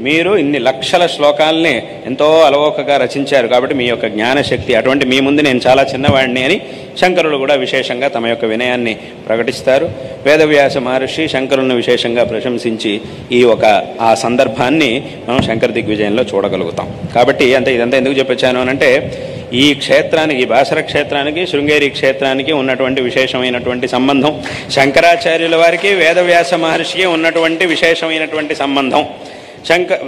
మీరు ఇన్ని లక్షల శ్లోకాలని ఎంతో అలవోకగా రచించారు. కాబట్టి మీ యొక్క జ్ఞానశక్తి అటువంటి మీ ముందు నేను చాలా చిన్నవాడిని అని శంకరులు కూడా విశేషంగా తమ యొక్క వినయాన్ని ప్రకటిస్తారు. వేదవ్యాస మహర్షి శంకరులను విశేషంగా ప్రశంసించి ఆ సందర్భాన్ని మనం శంకర దిగ్విజయంలో చూడగలుగుతాం. కాబట్టి ఇదంతా ఎందుకు చెప్పొచ్చాను అనంటే ఈ క్షేత్రానికి, ఈ బాసర క్షేత్రానికి, శృంగేరి క్షేత్రానికి ఉన్నటువంటి విశేషమైనటువంటి సంబంధం, శంకరాచార్యుల వారికి వేదవ్యాస మహర్షికి ఉన్నటువంటి విశేషమైనటువంటి సంబంధం,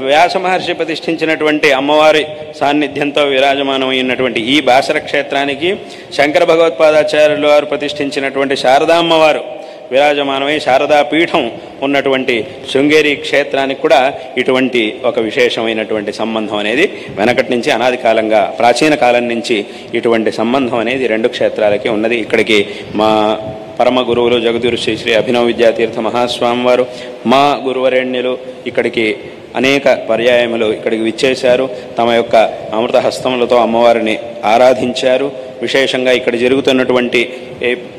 వ్యాస మహర్షి ప్రతిష్ఠించినటువంటి అమ్మవారి సాన్నిధ్యంతో విరాజమానమైనటువంటి ఈ బాసర క్షేత్రానికి, శంకర భగవత్పాదాచార్యుల వారు ప్రతిష్ఠించినటువంటి శారదామ్మవారు విరాజమానమై శారదా పీఠం ఉన్నటువంటి శృంగేరి క్షేత్రానికి కూడా ఇటువంటి ఒక విశేషమైనటువంటి సంబంధం అనేది వెనకటి నుంచి అనాది కాలంగా, ప్రాచీన కాలం నుంచి ఇటువంటి సంబంధం అనేది 2 క్షేత్రాలకి ఉన్నది. ఇక్కడికి మా పరమ గురువులు జగద్గురు శ్రీ శ్రీ అభినవ విద్యాతీర్థ మహాస్వామి వారు, మా గురువరేణ్యులు ఇక్కడికి అనేక పర్యాయములు ఇక్కడికి విచ్చేశారు. తమ యొక్క అమృత హస్తములతో అమ్మవారిని ఆరాధించారు. విశేషంగా ఇక్కడ జరుగుతున్నటువంటి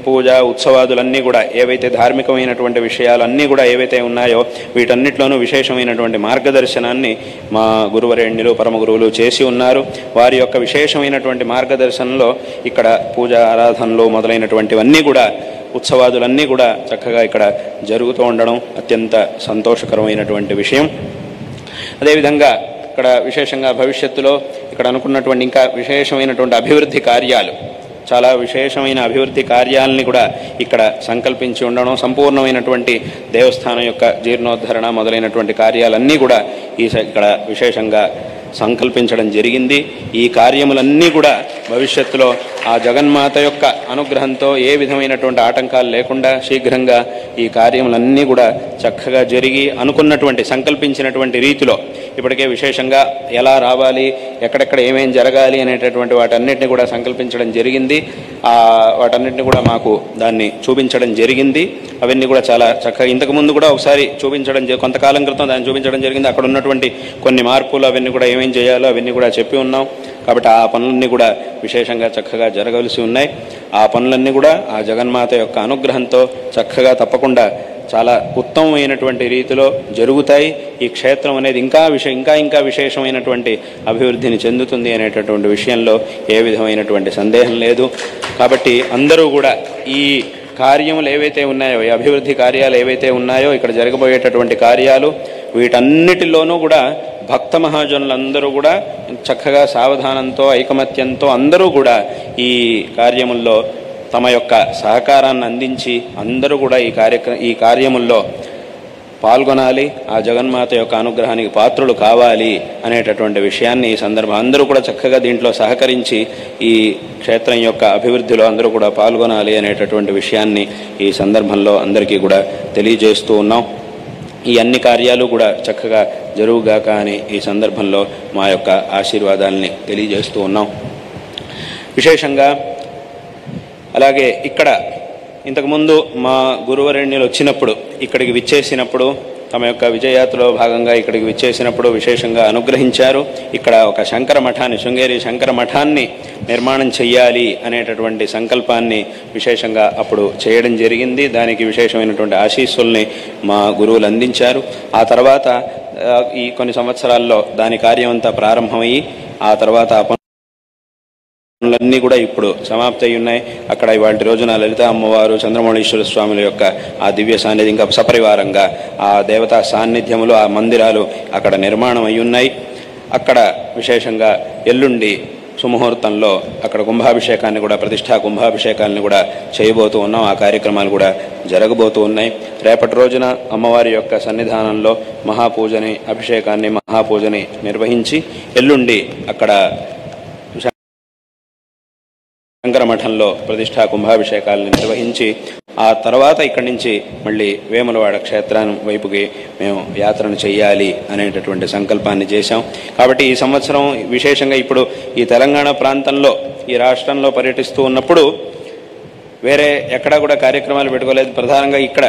పూజ ఉత్సవాదులన్నీ కూడా, ఏవైతే ధార్మికమైనటువంటి విషయాలన్నీ కూడా ఏవైతే ఉన్నాయో వీటన్నిటిలోనూ విశేషమైనటువంటి మార్గదర్శనాన్ని మా గురువరేణ్యులు పరమ గురువులు చేసి ఉన్నారు. వారి యొక్క విశేషమైనటువంటి మార్గదర్శనంలో ఇక్కడ పూజ ఆరాధనలు మొదలైనటువంటివన్నీ కూడా, ఉత్సవాదులన్నీ కూడా చక్కగా ఇక్కడ జరుగుతూ ఉండడం అత్యంత సంతోషకరమైనటువంటి విషయం. అదేవిధంగా ఇక్కడ విశేషంగా భవిష్యత్తులో ఇక్కడ అనుకున్నటువంటి ఇంకా విశేషమైనటువంటి అభివృద్ధి కార్యాలు, చాలా విశేషమైన అభివృద్ధి కార్యాలని కూడా ఇక్కడ సంకల్పించి ఉండడం, సంపూర్ణమైనటువంటి దేవస్థానం యొక్క జీర్ణోద్ధరణ మొదలైనటువంటి కార్యాలన్నీ కూడా ఇక్కడ విశేషంగా సంకల్పించడం జరిగింది. ఈ కార్యములన్నీ కూడా భవిష్యత్తులో ఆ జగన్మాత యొక్క అనుగ్రహంతో ఏ విధమైనటువంటి ఆటంకాలు లేకుండా శీఘ్రంగా ఈ కార్యములన్నీ కూడా చక్కగా జరిగి అనుకున్నటువంటి సంకల్పించినటువంటి రీతిలో ఇప్పటికే విశేషంగా ఎలా రావాలి, ఎక్కడెక్కడ ఏమేం జరగాలి అనేటటువంటి వాటన్నిటిని కూడా సంకల్పించడం జరిగింది. వాటన్నిటిని కూడా మాకు దాన్ని చూపించడం జరిగింది. అవన్నీ కూడా చాలా చక్కగా ఇంతకుముందు కూడా ఒకసారి చూపించడం, కొంతకాలం క్రితం దాన్ని చూపించడం జరిగింది. అక్కడ ఉన్నటువంటి కొన్ని మార్పులు అవన్నీ కూడా ఏమేం చేయాలో అవన్నీ కూడా చెప్పి ఉన్నాం. కాబట్టి ఆ పనులన్నీ కూడా విశేషంగా చక్కగా జరగవలసి ఉన్నాయి. ఆ పనులన్నీ కూడా ఆ జగన్మాత యొక్క అనుగ్రహంతో చక్కగా తప్పకుండా చాలా ఉత్తమమైనటువంటి రీతిలో జరుగుతాయి. ఈ క్షేత్రం అనేది ఇంకా విశేషమైనటువంటి అభివృద్ధిని చెందుతుంది అనేటటువంటి విషయంలో ఏ విధమైనటువంటి సందేహం లేదు. కాబట్టి అందరూ కూడా ఈ కార్యములు ఏవైతే ఉన్నాయో, ఈ అభివృద్ధి కార్యాలు ఏవైతే ఉన్నాయో, ఇక్కడ జరగబోయేటటువంటి కార్యాలు వీటన్నిటిలోనూ కూడా భక్త మహాజనులందరూ కూడా చక్కగా సావధానంతో ఐకమత్యంతో అందరూ కూడా ఈ కార్యముల్లో తమ యొక్క సహకారాన్ని అందించి అందరూ కూడా ఈ కార్యముల్లో పాల్గొనాలి, ఆ జగన్మాత యొక్క అనుగ్రహానికి పాత్రులు కావాలి అనేటటువంటి విషయాన్ని ఈ సందర్భం అందరూ కూడా చక్కగా దీంట్లో సహకరించి ఈ క్షేత్రం యొక్క అభివృద్ధిలో అందరూ కూడా పాల్గొనాలి అనేటటువంటి విషయాన్ని ఈ సందర్భంలో అందరికీ కూడా తెలియజేస్తూ ఉన్నాం. ఈ అన్ని కార్యాలు కూడా చక్కగా జరుగుగాక అని ఈ సందర్భంలో మా యొక్క ఆశీర్వాదాలని తెలియజేస్తూ ఉన్నాం. విశేషంగా అలాగే ఇక్కడ ఇంతకుముందు మా గురువరేణ్యులు వచ్చినప్పుడు, ఇక్కడికి విచ్చేసినప్పుడు, తమ యొక్క విజయయాత్రలో భాగంగా ఇక్కడికి విచ్చేసినప్పుడు విశేషంగా అనుగ్రహించారు. ఇక్కడ ఒక శంకర మఠాన్ని, శృంగేరి శంకర మఠాన్ని నిర్మాణం చెయ్యాలి అనేటటువంటి సంకల్పాన్ని విశేషంగా అప్పుడు చేయడం జరిగింది. దానికి విశేషమైనటువంటి ఆశీస్సుల్ని మా గురువులు అందించారు. ఆ తర్వాత ఈ కొన్ని సంవత్సరాల్లో దాని కార్యం అంతా ప్రారంభమయ్యి ఆ తర్వాత పనులన్నీ కూడా ఇప్పుడు సమాప్తి ఉన్నాయి. అక్కడ ఇవాళ రోజున లలిత అమ్మవారు, చంద్రమౌళీశ్వర స్వాముల యొక్క ఆ దివ్య సాన్నిధ్యం, ఇంకా సపరివారంగా ఆ దేవతా సాన్నిధ్యములు, ఆ మందిరాలు అక్కడ నిర్మాణం అయి ఉన్నాయి. అక్కడ విశేషంగా ఎల్లుండి సుముహూర్తంలో అక్కడ కుంభాభిషేకాన్ని కూడా, ప్రతిష్టా కుంభాభిషేకాన్ని కూడా చేయబోతూ ఉన్నాం. ఆ కార్యక్రమాలు కూడా జరగబోతూ ఉన్నాయి. రేపటి రోజున అమ్మవారి యొక్క సన్నిధానంలో మహాపూజని, అభిషేకాన్ని, మహాపూజని నిర్వహించి ఎల్లుండి అక్కడ శంకర మఠంలో ప్రతిష్టా కుంభాభిషేకాలను నిర్వహించి ఆ తర్వాత ఇక్కడి నుంచి మళ్ళీ వేములవాడ క్షేత్రం వైపుకి మేము యాత్రను చెయ్యాలి అనేటటువంటి సంకల్పాన్ని చేశాం. కాబట్టి ఈ సంవత్సరం విశేషంగా ఇప్పుడు ఈ తెలంగాణ ప్రాంతంలో, ఈ రాష్ట్రంలో పర్యటిస్తూ ఉన్నప్పుడు వేరే ఎక్కడా కూడా కార్యక్రమాలు పెట్టుకోలేదు. ప్రధానంగా ఇక్కడ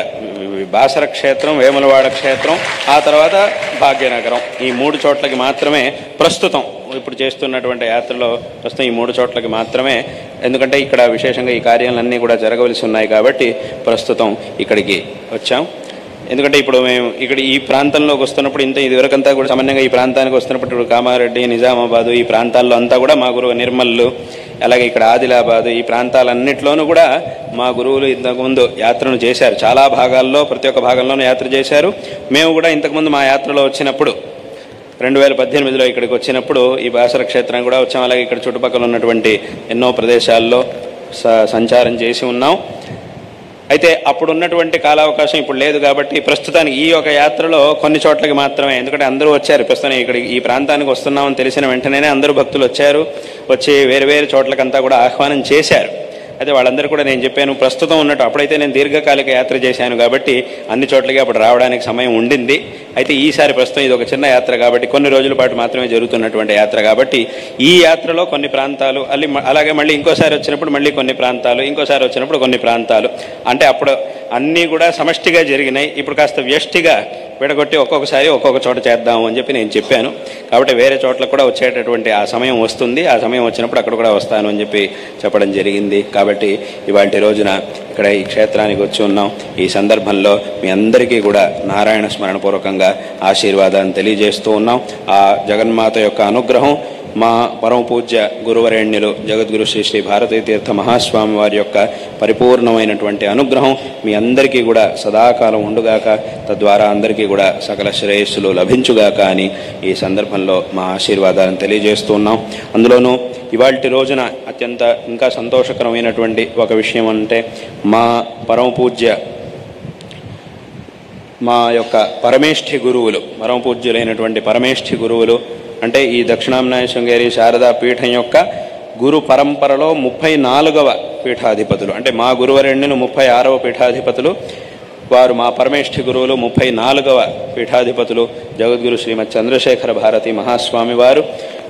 బాసర క్షేత్రం, వేములవాడ క్షేత్రం, ఆ తర్వాత భాగ్యనగరం, ఈ 3 చోట్లకి మాత్రమే ప్రస్తుతం ఇప్పుడు చేస్తున్నటువంటి యాత్రలో ప్రస్తుతం ఈ 3 చోట్లకి మాత్రమే. ఎందుకంటే ఇక్కడ విశేషంగా ఈ కార్యాలన్నీ కూడా జరగవలసి ఉన్నాయి కాబట్టి ప్రస్తుతం ఇక్కడికి వచ్చాం. ఎందుకంటే ఇప్పుడు మేము ఇక్కడ ఈ ప్రాంతంలోకి వస్తున్నప్పుడు ఇదివరకంతా కూడా సామాన్యంగా ఈ ప్రాంతానికి వస్తున్నప్పుడు ఇప్పుడు కామారెడ్డి, నిజామాబాదు ఈ ప్రాంతాల్లో అంతా కూడా మా గురువు నిర్మల్లు, అలాగే ఇక్కడ ఆదిలాబాదు ఈ ప్రాంతాలన్నింటిలోనూ కూడా మా గురువులు ఇంతకుముందు యాత్రను చేశారు. చాలా భాగాల్లో ప్రతి ఒక్క భాగంలోనూ యాత్ర చేశారు. మేము కూడా ఇంతకుముందు మా యాత్రలో వచ్చినప్పుడు 2018లో ఇక్కడికి వచ్చినప్పుడు ఈ బాసర క్షేత్రం కూడా వచ్చాం. అలాగే ఇక్కడ చుట్టుపక్కల ఉన్నటువంటి ఎన్నో ప్రదేశాల్లో సంచారం చేసి ఉన్నాం. అయితే అప్పుడు ఉన్నటువంటి కాలావకాశం ఇప్పుడు లేదు కాబట్టి ప్రస్తుతానికి ఈ యొక్క యాత్రలో కొన్ని చోట్లకి మాత్రమే, ఎందుకంటే అందరూ వచ్చారు. ప్రస్తుతం ఇక్కడ ఈ ప్రాంతానికి వస్తున్నామని తెలిసిన వెంటనే అందరూ భక్తులు వచ్చి వేరు వేరు చోట్లకంతా కూడా ఆహ్వానం చేశారు. అయితే వాళ్ళందరూ కూడా నేను చెప్పాను ప్రస్తుతం ఉన్నట్టు, అప్పుడైతే నేను దీర్ఘకాలిక యాత్ర చేశాను కాబట్టి అన్ని చోట్లకి అప్పుడు రావడానికి సమయం ఉండింది. అయితే ఈసారి ప్రస్తుతం ఇది ఒక చిన్న యాత్ర కాబట్టి కొన్ని రోజుల పాటు మాత్రమే జరుగుతున్నటువంటి యాత్ర కాబట్టి ఈ యాత్రలో కొన్ని ప్రాంతాలు అలాగే మళ్ళీ ఇంకోసారి వచ్చినప్పుడు మళ్ళీ కొన్ని ప్రాంతాలు, ఇంకోసారి వచ్చినప్పుడు కొన్ని ప్రాంతాలు, అంటే అప్పుడు అన్నీ కూడా సమష్టిగా జరిగినాయి. ఇప్పుడు కాస్త వ్యష్టిగా విడగొట్టి ఒక్కొక్కసారి ఒక్కొక్క చోట చేద్దాము అని చెప్పి నేను చెప్పాను. కాబట్టి వేరే చోట్లకు కూడా వచ్చేటటువంటి ఆ సమయం వస్తుంది. ఆ సమయం వచ్చినప్పుడు అక్కడ కూడా వస్తాను అని చెప్పి చెప్పడం జరిగింది. కాబట్టి ఇవాళ రోజున ఇక్కడ ఈ క్షేత్రానికి వచ్చి ఉన్నాం. ఈ సందర్భంలో మీ అందరికీ కూడా నారాయణ స్మరణపూర్వకంగా ఆశీర్వాదాన్ని తెలియజేస్తూ ఉన్నాం. ఆ జగన్మాత యొక్క అనుగ్రహం, మా పరమ పూజ్య గురువరేణ్యులు జగద్గురు శ్రీ శ్రీ భారతీ తీర్థ మహాస్వామి వారి యొక్క పరిపూర్ణమైనటువంటి అనుగ్రహం మీ అందరికీ కూడా సదాకాలం ఉండుగాక, తద్వారా అందరికీ కూడా సకల శ్రేయస్సులు లభించుగాక అని ఈ సందర్భంలో మా ఆశీర్వాదాలను తెలియజేస్తూ ఉన్నాం. అందులోనూ ఇవాల్టి రోజున అత్యంత ఇంకా సంతోషకరమైనటువంటి ఒక విషయం అంటే మా పరమ పూజ్య మా యొక్క పరమేష్ఠి గురువులు, పరమ పూజ్యులైనటువంటి పరమేష్ఠి గురువులు అంటే ఈ దక్షిణాంనాయ శృంగేరి శారదా పీఠం యొక్క గురు పరంపరలో 34వ పీఠాధిపతులు, అంటే మా గురువరేణ్యులు 36వ పీఠాధిపతులు, వారు మా పరమేష్ఠి గురువులు 34వ పీఠాధిపతులు జగద్గురు శ్రీమద్ చంద్రశేఖర భారతి మహాస్వామి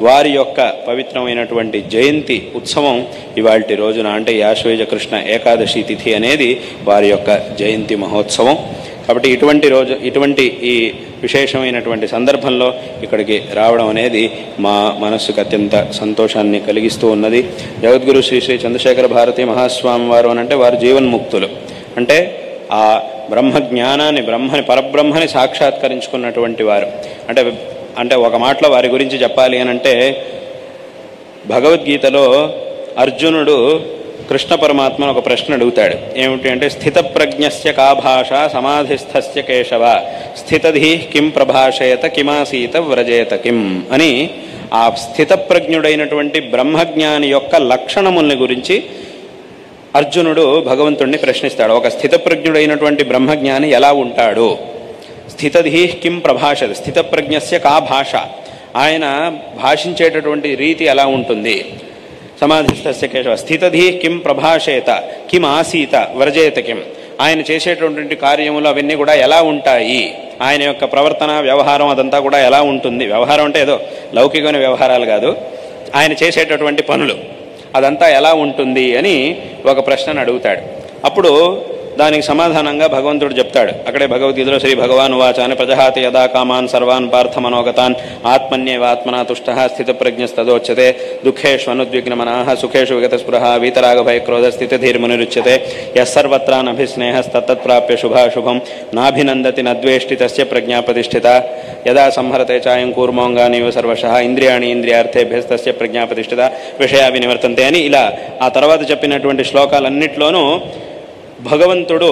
వారి యొక్క పవిత్రమైనటువంటి జయంతి ఉత్సవం ఇవాల్టి రోజున, అంటే ఆశ్వయుజ కృష్ణ ఏకాదశి తిథి అనేది వారి యొక్క జయంతి మహోత్సవం. కాబట్టి ఇటువంటి ఈ విశేషమైనటువంటి సందర్భంలో ఇక్కడికి రావడం అనేది మా మనస్సుకు అత్యంత సంతోషాన్ని కలిగిస్తూ ఉన్నది. జగద్గురు శ్రీ శ్రీ చంద్రశేఖర భారతి మహాస్వామి వారు అంటే వారు జీవన్ముక్తులు, అంటే ఆ బ్రహ్మజ్ఞానాన్ని పరబ్రహ్మని సాక్షాత్కరించుకున్నటువంటి వారు. అంటే ఒక మాటలో వారి గురించి చెప్పాలి అని అంటే, భగవద్గీతలో అర్జునుడు కృష్ణ పరమాత్మను ఒక ప్రశ్న అడుగుతాడు. ఏమిటి అంటే, స్థితప్రజ్ఞస్య కా భాష సమాధిస్థస్య కేశవ స్థితధీ కిం ప్రభాషేత కిమాసీత వ్రజేత కిం అని ఆ స్థితప్రజ్ఞుడైనటువంటి బ్రహ్మజ్ఞాని యొక్క లక్షణముల్ని గురించి అర్జునుడు భగవంతుణ్ణి ప్రశ్నిస్తాడు. ఒక స్థితప్రజ్ఞుడైనటువంటి బ్రహ్మజ్ఞాని ఎలా ఉంటాడు? స్థితధీ కిం ప్రభాషత, స్థితప్రజ్ఞస్య కా భాష, ఆయన భాషించేటటువంటి రీతి ఎలా ఉంటుంది? సమాధిస్థస్య కేశవ స్థితధీ కిం ప్రభాషేత కిం ఆసీత వ్రజేత కిం, ఆయన చేసేటటువంటి కార్యములు అవన్నీ కూడా ఎలా ఉంటాయి? ఆయన యొక్క ప్రవర్తన వ్యవహారం అదంతా కూడా ఎలా ఉంటుంది? వ్యవహారం అంటే ఏదో లౌకికమైన వ్యవహారాలు కాదు, ఆయన చేసేటటువంటి పనులు అదంతా ఎలా ఉంటుంది అని ఒక ప్రశ్నను అడుగుతాడు. అప్పుడు దానికి సమాధానంగా భగవంతుడు చెప్తాడు. అక్కడే భగవద్గీతలో శ్రీ భగవాన్ వాచ అని ప్రజహాతి యదా కామాన్ సర్వాన్ పార్థ మనోగతాన్ ఆత్మన్యేవాత్మనా తుష్టః స్థితప్రజ్ఞస్తదోచ్యతే దుఃఖేష్వనుద్విగ్నమనాః సుఖేషు విగతస్పృహ వీతరాగభయక్రోధ స్థితధీర్మునిరుచ్యతే యస్సర్వత్రానభిస్నేహస్తత్తత్ప్రాప్య శుభాశుభం నాభినందతి నద్వేష్టి తస్య ప్రజ్ఞా ప్రతిష్ఠిత యదా సంహరతే చాయం కూర్మోంగానివ సర్వశః ఇంద్రియాణి ఇంద్రియార్థేభ్యస్తస్య ప్రజ్ఞా ప్రతిష్ఠిత విషయా వినివర్తంతే అని ఇలా ఆ తర్వాత చెప్పినటువంటి శ్లోకాలన్నింటిలోనూ భగవంతుడు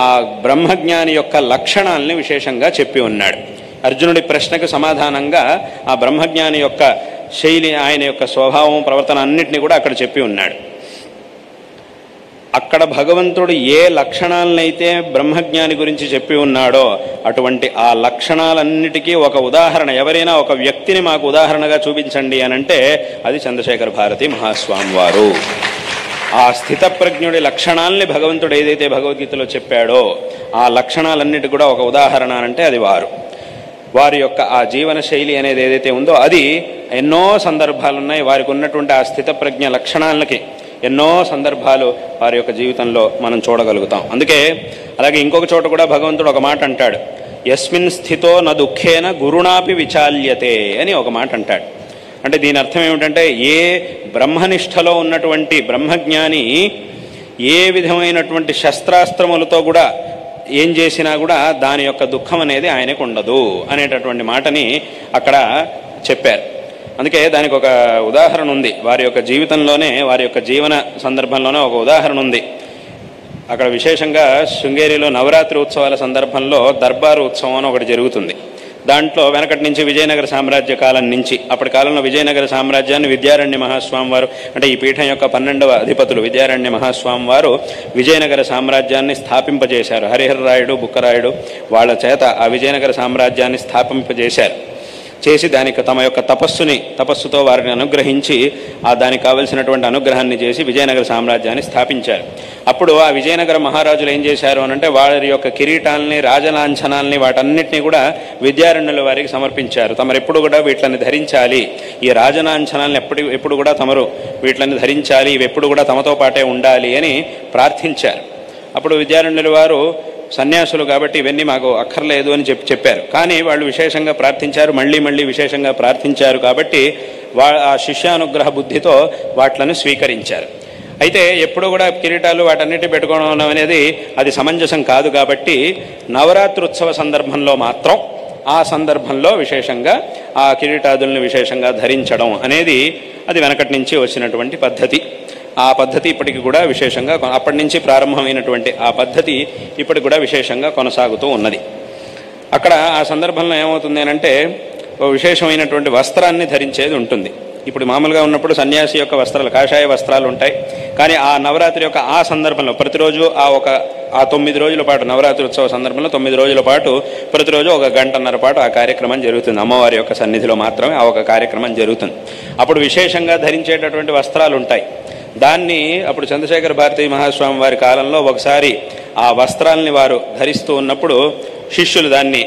ఆ బ్రహ్మజ్ఞాని యొక్క లక్షణాలని విశేషంగా చెప్పి ఉన్నాడు. అర్జునుడి ప్రశ్నకు సమాధానంగా ఆ బ్రహ్మజ్ఞాని యొక్క శైలి, ఆయన యొక్క స్వభావం, ప్రవర్తన అన్నిటినీ కూడా అక్కడ చెప్పి ఉన్నాడు. అక్కడ భగవంతుడు ఏ లక్షణాలనైతే బ్రహ్మజ్ఞాని గురించి చెప్పి ఉన్నాడో అటువంటి ఆ లక్షణాలన్నిటికీ ఒక ఉదాహరణ, ఎవరైనా ఒక వ్యక్తిని మాకు ఉదాహరణగా చూపించండి అనంటే అది చంద్రశేఖర భారతి మహాస్వామి వారు. ఆ స్థితప్రజ్ఞుడి లక్షణాలని భగవంతుడు ఏదైతే భగవద్గీతలో చెప్పాడో ఆ లక్షణాలన్నిటి కూడా ఒక ఉదాహరణ అంటే అది వారి యొక్క ఆ జీవన శైలి అనేది ఏదైతే ఉందో అది ఎన్నో సందర్భాలున్నాయి. వారికి ఉన్నటువంటి ఆ స్థితప్రజ్ఞ లక్షణాలకి ఎన్నో సందర్భాలు వారి యొక్క జీవితంలో మనం చూడగలుగుతాం. అందుకే అలాగే ఇంకొక చోట కూడా భగవంతుడు ఒక మాట అంటాడు, యస్మిన్ స్థితో న దుఃఖేన గురుణాపి విచాల్యతే అని ఒక మాట అంటాడు. అంటే దీని అర్థం ఏమిటంటే, ఏ బ్రహ్మనిష్టలో ఉన్నటువంటి బ్రహ్మజ్ఞాని ఏ విధమైనటువంటి శస్త్రాస్త్రములతో కూడా ఏం చేసినా కూడా దాని యొక్క దుఃఖం అనేది ఆయనకు ఉండదు అనేటటువంటి మాటని అక్కడ చెప్పారు. అందుకే దానికి ఒక ఉదాహరణ ఉంది. వారి యొక్క జీవితంలోనే, వారి యొక్క జీవన సందర్భంలోనే ఒక ఉదాహరణ ఉంది. అక్కడ విశేషంగా శృంగేరిలో నవరాత్రి ఉత్సవాల సందర్భంలో దర్బారు ఉత్సవం అని ఒకటి జరుగుతుంది. దాంట్లో వెనకటి నుంచి విజయనగర సామ్రాజ్య కాలం నుంచి, అప్పటి కాలంలో విజయనగర సామ్రాజ్యాన్ని విద్యారణ్య మహాస్వామి వారు, అంటే ఈ పీఠం యొక్క 12వ అధిపతులు విద్యారణ్య మహాస్వామి వారు విజయనగర సామ్రాజ్యాన్ని స్థాపింపజేశారు. హరిహరరాయుడు, బుక్కరాయుడు వాళ్ళ చేత ఆ విజయనగర సామ్రాజ్యాన్ని స్థాపింపజేశారు. చేసి దానికి తమ యొక్క తపస్సుతో వారిని అనుగ్రహించి దానికి కావలసినటువంటి అనుగ్రహాన్ని చేసి విజయనగర సామ్రాజ్యాన్ని స్థాపించారు. అప్పుడు ఆ విజయనగర మహారాజులు ఏం చేశారు అనంటే, వారి యొక్క కిరీటాలని, రాజలాంఛనాల్ని, వాటన్నిటినీ కూడా విద్యారణ్యుల వారికి సమర్పించారు. తమరెప్పుడు కూడా వీటిని ధరించాలి, ఈ రాజలాంఛనాలను ఎప్పుడు కూడా తమరు వీటిని ధరించాలి, ఇవి ఎప్పుడు కూడా తమతో పాటే ఉండాలి అని ప్రార్థించారు. అప్పుడు విద్యారణ్యుల వారు సన్యాసులు కాబట్టి ఇవన్నీ మాకు అక్కర్లేదు అని చెప్పారు. కానీ వాళ్ళు విశేషంగా ప్రార్థించారు, మళ్ళీ విశేషంగా ప్రార్థించారు కాబట్టి ఆ శిష్యానుగ్రహ బుద్ధితో వాటిని స్వీకరించారు. అయితే ఎప్పుడు కూడా కిరీటాలు వాటన్నిటి పెట్టుకోవడం అనేది అది సమంజసం కాదు కాబట్టి నవరాత్రి ఉత్సవ సందర్భంలో మాత్రం ఆ సందర్భంలో విశేషంగా ఆ కిరీటాదుల్ని విశేషంగా ధరించడం అనేది అది వెనకటి నుంచి వచ్చినటువంటి పద్ధతి. ఆ పద్ధతి ఇప్పటికి కూడా విశేషంగా, అప్పటి నుంచి ప్రారంభమైనటువంటి ఆ పద్ధతి ఇప్పటికి కూడా విశేషంగా కొనసాగుతూ ఉన్నది. అక్కడ ఆ సందర్భంలో ఏమవుతుంది అంటే, ఓ విశేషమైనటువంటి వస్త్రాన్ని ధరించేది ఉంటుంది. ఇప్పుడు మామూలుగా ఉన్నప్పుడు సన్యాసి యొక్క వస్త్రాలు, కాషాయ వస్త్రాలు ఉంటాయి. కానీ ఆ నవరాత్రి యొక్క ఆ సందర్భంలో ప్రతిరోజు ఆ 9 రోజుల పాటు, నవరాత్రి ఉత్సవ సందర్భంలో 9 రోజుల పాటు ప్రతిరోజు 1 గంటన్నర పాటు ఆ కార్యక్రమం జరుగుతుంది. అమ్మవారి యొక్క సన్నిధిలో మాత్రమే ఆ ఒక కార్యక్రమం జరుగుతుంది. అప్పుడు విశేషంగా ధరించేటటువంటి వస్త్రాలు ఉంటాయి. దాన్ని అప్పుడు చంద్రశేఖర భారతీ మహాస్వామి వారి కాలంలో ఒకసారి ఆ వస్త్రాలని వారు ధరిస్తూ ఉన్నప్పుడు శిష్యులు దాన్ని,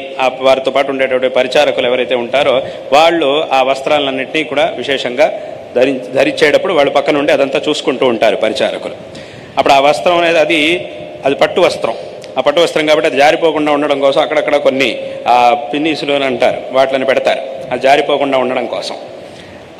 వారితో పాటు ఉండేటువంటి పరిచారకులు ఎవరైతే ఉంటారో వాళ్ళు ఆ వస్త్రాలన్నింటినీ కూడా విశేషంగా ధరించేటప్పుడు వాళ్ళు పక్కన ఉండి అదంతా చూసుకుంటూ ఉంటారు పరిచారకులు. అప్పుడు ఆ వస్త్రం అనేది అది పట్టు వస్త్రం. ఆ పట్టు వస్త్రం కాబట్టి అది జారిపోకుండా ఉండడం కోసం అక్కడక్కడ కొన్ని పిన్నీసులు అని అంటారు, వాటిని పెడతారు అది జారిపోకుండా ఉండడం కోసం.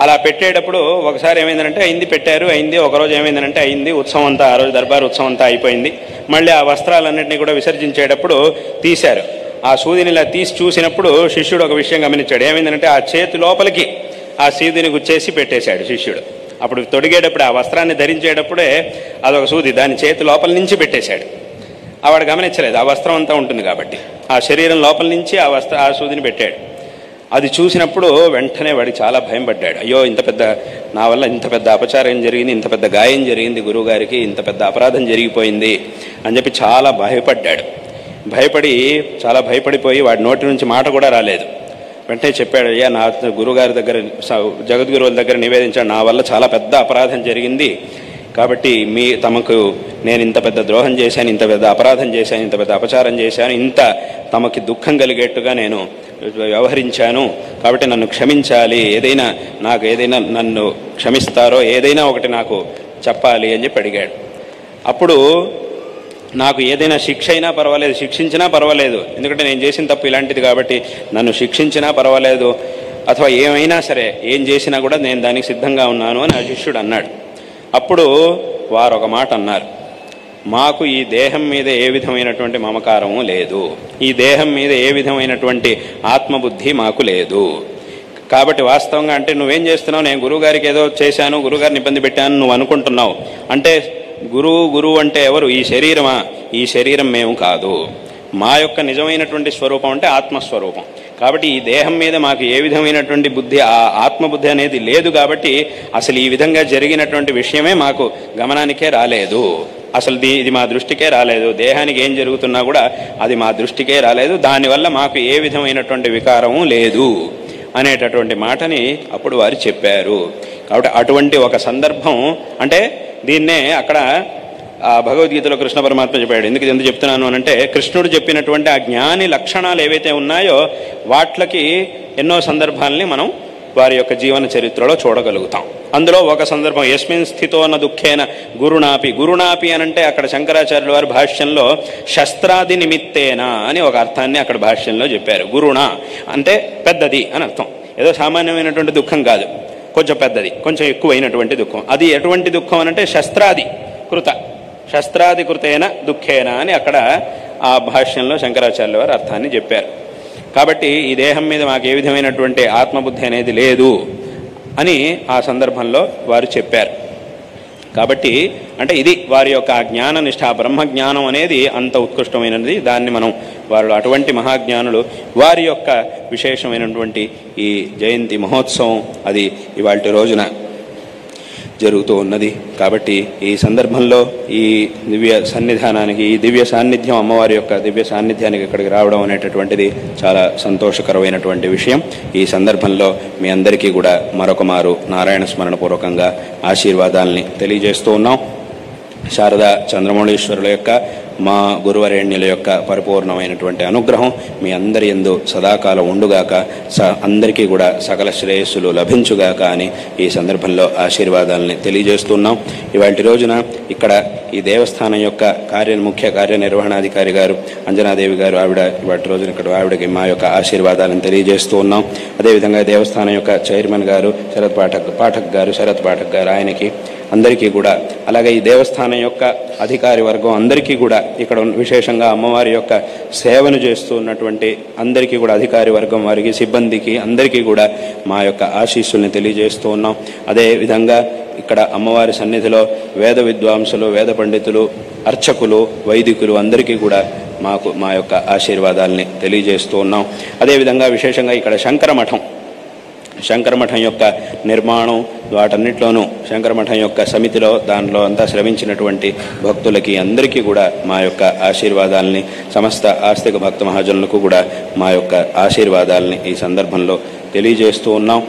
అలా పెట్టేటప్పుడు ఒకసారి ఏమైందంటే అయింది. ఒకరోజు ఏమైందంటే ఉత్సవం అంతా, ఆ రోజు దర్బారు ఉత్సవం అంతా అయిపోయింది. మళ్ళీ ఆ వస్త్రాలన్నింటినీ కూడా విసర్జించేటప్పుడు తీశారు. ఆ సూదిని ఇలా తీసి చూసినప్పుడు శిష్యుడు ఒక విషయం గమనించాడు. ఏమైందంటే ఆ చేతి లోపలికి ఆ సూదిని గుచ్చేసి పెట్టేశాడు శిష్యుడు. అప్పుడు తొడిగేటప్పుడు, ఆ వస్త్రాన్ని ధరించేటప్పుడే అదొక సూది దాని చేతి లోపల నుంచి పెట్టేశాడు. వాడు గమనించలేదు, ఆ వస్త్రం అంతా ఉంటుంది కాబట్టి ఆ శరీరం లోపల నుంచి ఆ సూదిని పెట్టాడు. అది చూసినప్పుడు వెంటనే వాడికి చాలా భయం పడ్డాడు. అయ్యో, నా వల్ల ఇంత పెద్ద అపచారం జరిగింది, ఇంత పెద్ద గాయం జరిగింది, గురువుగారికి ఇంత పెద్ద అపరాధం జరిగిపోయింది అని చెప్పి చాలా భయపడ్డాడు. చాలా భయపడిపోయి వాడి నోటి నుంచి మాట కూడా రాలేదు. వెంటనే చెప్పాడు, అయ్యా, నా గురువుగారి దగ్గర, జగద్గురువుల దగ్గర నివేదించాడు, నా వల్ల చాలా పెద్ద అపరాధం జరిగింది కాబట్టి తమకు నేను ఇంత పెద్ద ద్రోహం చేశాను, ఇంత పెద్ద అపరాధం చేశాను, ఇంత పెద్ద అపచారం చేశాను, ఇంత తమకి దుఃఖం కలిగేట్టుగా నేను వ్యవహరించాను కాబట్టి నన్ను క్షమించాలి, నన్ను క్షమిస్తారో ఏదైనా ఒకటి నాకు చెప్పాలి అని చెప్పి అడిగాడు. అప్పుడు నాకు ఏదైనా శిక్ష అయినా పర్వాలేదు, శిక్షించినా పర్వాలేదు, ఎందుకంటే నేను చేసిన తప్పు ఇలాంటిది కాబట్టి నన్ను శిక్షించినా పర్వాలేదు, అథవా ఏమైనా సరే ఏం చేసినా కూడా నేను దానికి సిద్ధంగా ఉన్నాను అని ఆ శిష్యుడు అన్నాడు. అప్పుడు వారు ఒక మాట అన్నారు, మాకు ఈ దేహం మీద ఏ విధమైనటువంటి మమకారము లేదు, ఈ దేహం మీద ఏ విధమైనటువంటి ఆత్మబుద్ధి మాకు లేదు. కాబట్టి వాస్తవంగా అంటే నువ్వేం చేస్తున్నావు, నేను గురువుగారికి ఏదో చేశాను, గురువుగారిని ఇబ్బంది పెట్టాను నువ్వు అనుకుంటున్నావు. అంటే గురువు అంటే ఎవరు? ఈ శరీరమా? ఈ శరీరం మేము కాదు. మా యొక్క నిజమైనటువంటి స్వరూపం అంటే ఆత్మస్వరూపం. కాబట్టి ఈ దేహం మీద మాకు ఏ విధమైనటువంటి బుద్ధి, ఆ ఆత్మబుద్ధి అనేది లేదు. కాబట్టి అసలు ఈ విధంగా జరిగినటువంటి విషయమే మాకు గమనానికే రాలేదు, అసలు ఇది మా దృష్టికే రాలేదు. దేహానికి ఏం జరుగుతున్నా కూడా అది మా దృష్టికే రాలేదు, దానివల్ల మాకు ఏ విధమైనటువంటి వికారము లేదు అనేటటువంటి మాటని అప్పుడు వారు చెప్పారు. కాబట్టి అటువంటి ఒక సందర్భం, అంటే దీన్నే అక్కడ భగవద్గీతలో కృష్ణ పరమాత్మ చెప్పాడు. ఎందుకు చెప్తున్నాను అనంటే, కృష్ణుడు చెప్పినటువంటి ఆ జ్ఞాని లక్షణాలు ఏవైతే ఉన్నాయో వాట్లకి ఎన్నో సందర్భాలని మనం వారి యొక్క జీవన చరిత్రలో చూడగలుగుతాం. అందులో ఒక సందర్భం యస్మిన్ స్థితోన దుఃఖేన గురుణాపి. గురుణాపి అనంటే అక్కడ శంకరాచార్యుల వారి భాష్యంలో శస్త్రాది నిమిత్తేన అని ఒక అర్థాన్ని అక్కడ భాష్యంలో చెప్పారు. గురుణ అంటే పెద్దది అని అర్థం. ఏదో సామాన్యమైనటువంటి దుఃఖం కాదు, కొంచెం పెద్దది, కొంచెం ఎక్కువైనటువంటి దుఃఖం. అది ఎటువంటి దుఃఖం అనంటే శస్త్రాది కృతేన దుఃఖేన అని అక్కడ ఆ భాష్యంలో శంకరాచార్యుల వారు అర్థాన్ని చెప్పారు. కాబట్టి ఈ దేహం మీద మాకు ఏ విధమైనటువంటి ఆత్మబుద్ధి అనేది లేదు అని ఆ సందర్భంలో వారు చెప్పారు. కాబట్టి అంటే ఇది వారి యొక్క ఆ జ్ఞాన నిష్ఠ, బ్రహ్మజ్ఞానం అనేది అంత ఉత్కృష్టమైనది. దాన్ని మనం వారు అటువంటి మహాజ్ఞానులు వారి యొక్క విశేషమైనటువంటి ఈ జయంతి మహోత్సవం అది ఇవాల్టి రోజున జరుగుతూ ఉన్నది. కాబట్టి ఈ సందర్భంలో ఈ దివ్య సన్నిధానానికి, ఈ దివ్య సాన్నిధ్యం, అమ్మవారి యొక్క దివ్య సాన్నిధ్యానికి ఇక్కడికి రావడం అనేటటువంటిది చాలా సంతోషకరమైనటువంటి విషయం. ఈ సందర్భంలో మీ అందరికీ కూడా మరొక మారు నారాయణ స్మరణ పూర్వకంగా ఆశీర్వాదాలని తెలియజేస్తూ ఉన్నాం. శారదా చంద్రమౌళీశ్వరుల యొక్క, మా గురువరేణ్యుల యొక్క పరిపూర్ణమైనటువంటి అనుగ్రహం మీ అందరి యందు సదాకాలం ఉండుగాక, అందరికీ కూడా సకల శ్రేయస్సులు లభించుగాక అని ఈ సందర్భంలో ఆశీర్వాదాలని తెలియజేస్తున్నాం. ఇవాళ రోజున ఇక్కడ ఈ దేవస్థానం యొక్క ముఖ్య కార్యనిర్వహణాధికారి గారు అంజనాదేవి గారు, ఆవిడ ఇవాళ రోజున ఇక్కడ ఆవిడకి మా యొక్క ఆశీర్వాదాలను తెలియజేస్తూ ఉన్నాం. అదేవిధంగా దేవస్థానం యొక్క చైర్మన్ గారు శరత్ పాఠక్ గారు ఆయనకి అందరికీ కూడా, అలాగే ఈ దేవస్థానం యొక్క అధికారి వర్గం అందరికీ కూడా, ఇక్కడ విశేషంగా అమ్మవారి యొక్క సేవను చేస్తూ ఉన్నటువంటి అందరికీ కూడా, అధికారి వర్గం వారికి, సిబ్బందికి అందరికీ కూడా మా యొక్క ఆశీస్సుల్ని తెలియజేస్తూ ఉన్నాం. అదేవిధంగా ఇక్కడ అమ్మవారి సన్నిధిలో వేద విద్వాంసులు, వేద పండితులు, అర్చకులు, వైదికులు అందరికీ కూడా మా యొక్క ఆశీర్వాదాలని తెలియజేస్తూ ఉన్నాం. అదేవిధంగా విశేషంగా ఇక్కడ శంకరమఠం యొక్క నిర్మాణం, వాటన్నిటిలోనూ శంకరమఠం యొక్క సమితిలో దానిలో అంతా శ్రమించినటువంటి భక్తులకి అందరికీ కూడా మా యొక్క ఆశీర్వాదాలని, సమస్త ఆస్తిక భక్త మహాజనులకు కూడా మా యొక్క ఆశీర్వాదాలని ఈ సందర్భంలో తెలియజేస్తూ ఉన్నాం.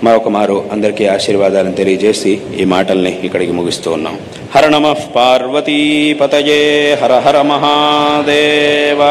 మరొక మారు అందరికీ ఆశీర్వాదాలను తెలియజేసి ఈ మాటల్ని ఇక్కడికి ముగిస్తూ ఉన్నాం. హర నమః పార్వతీపతయే, హర హర మహాదేవ.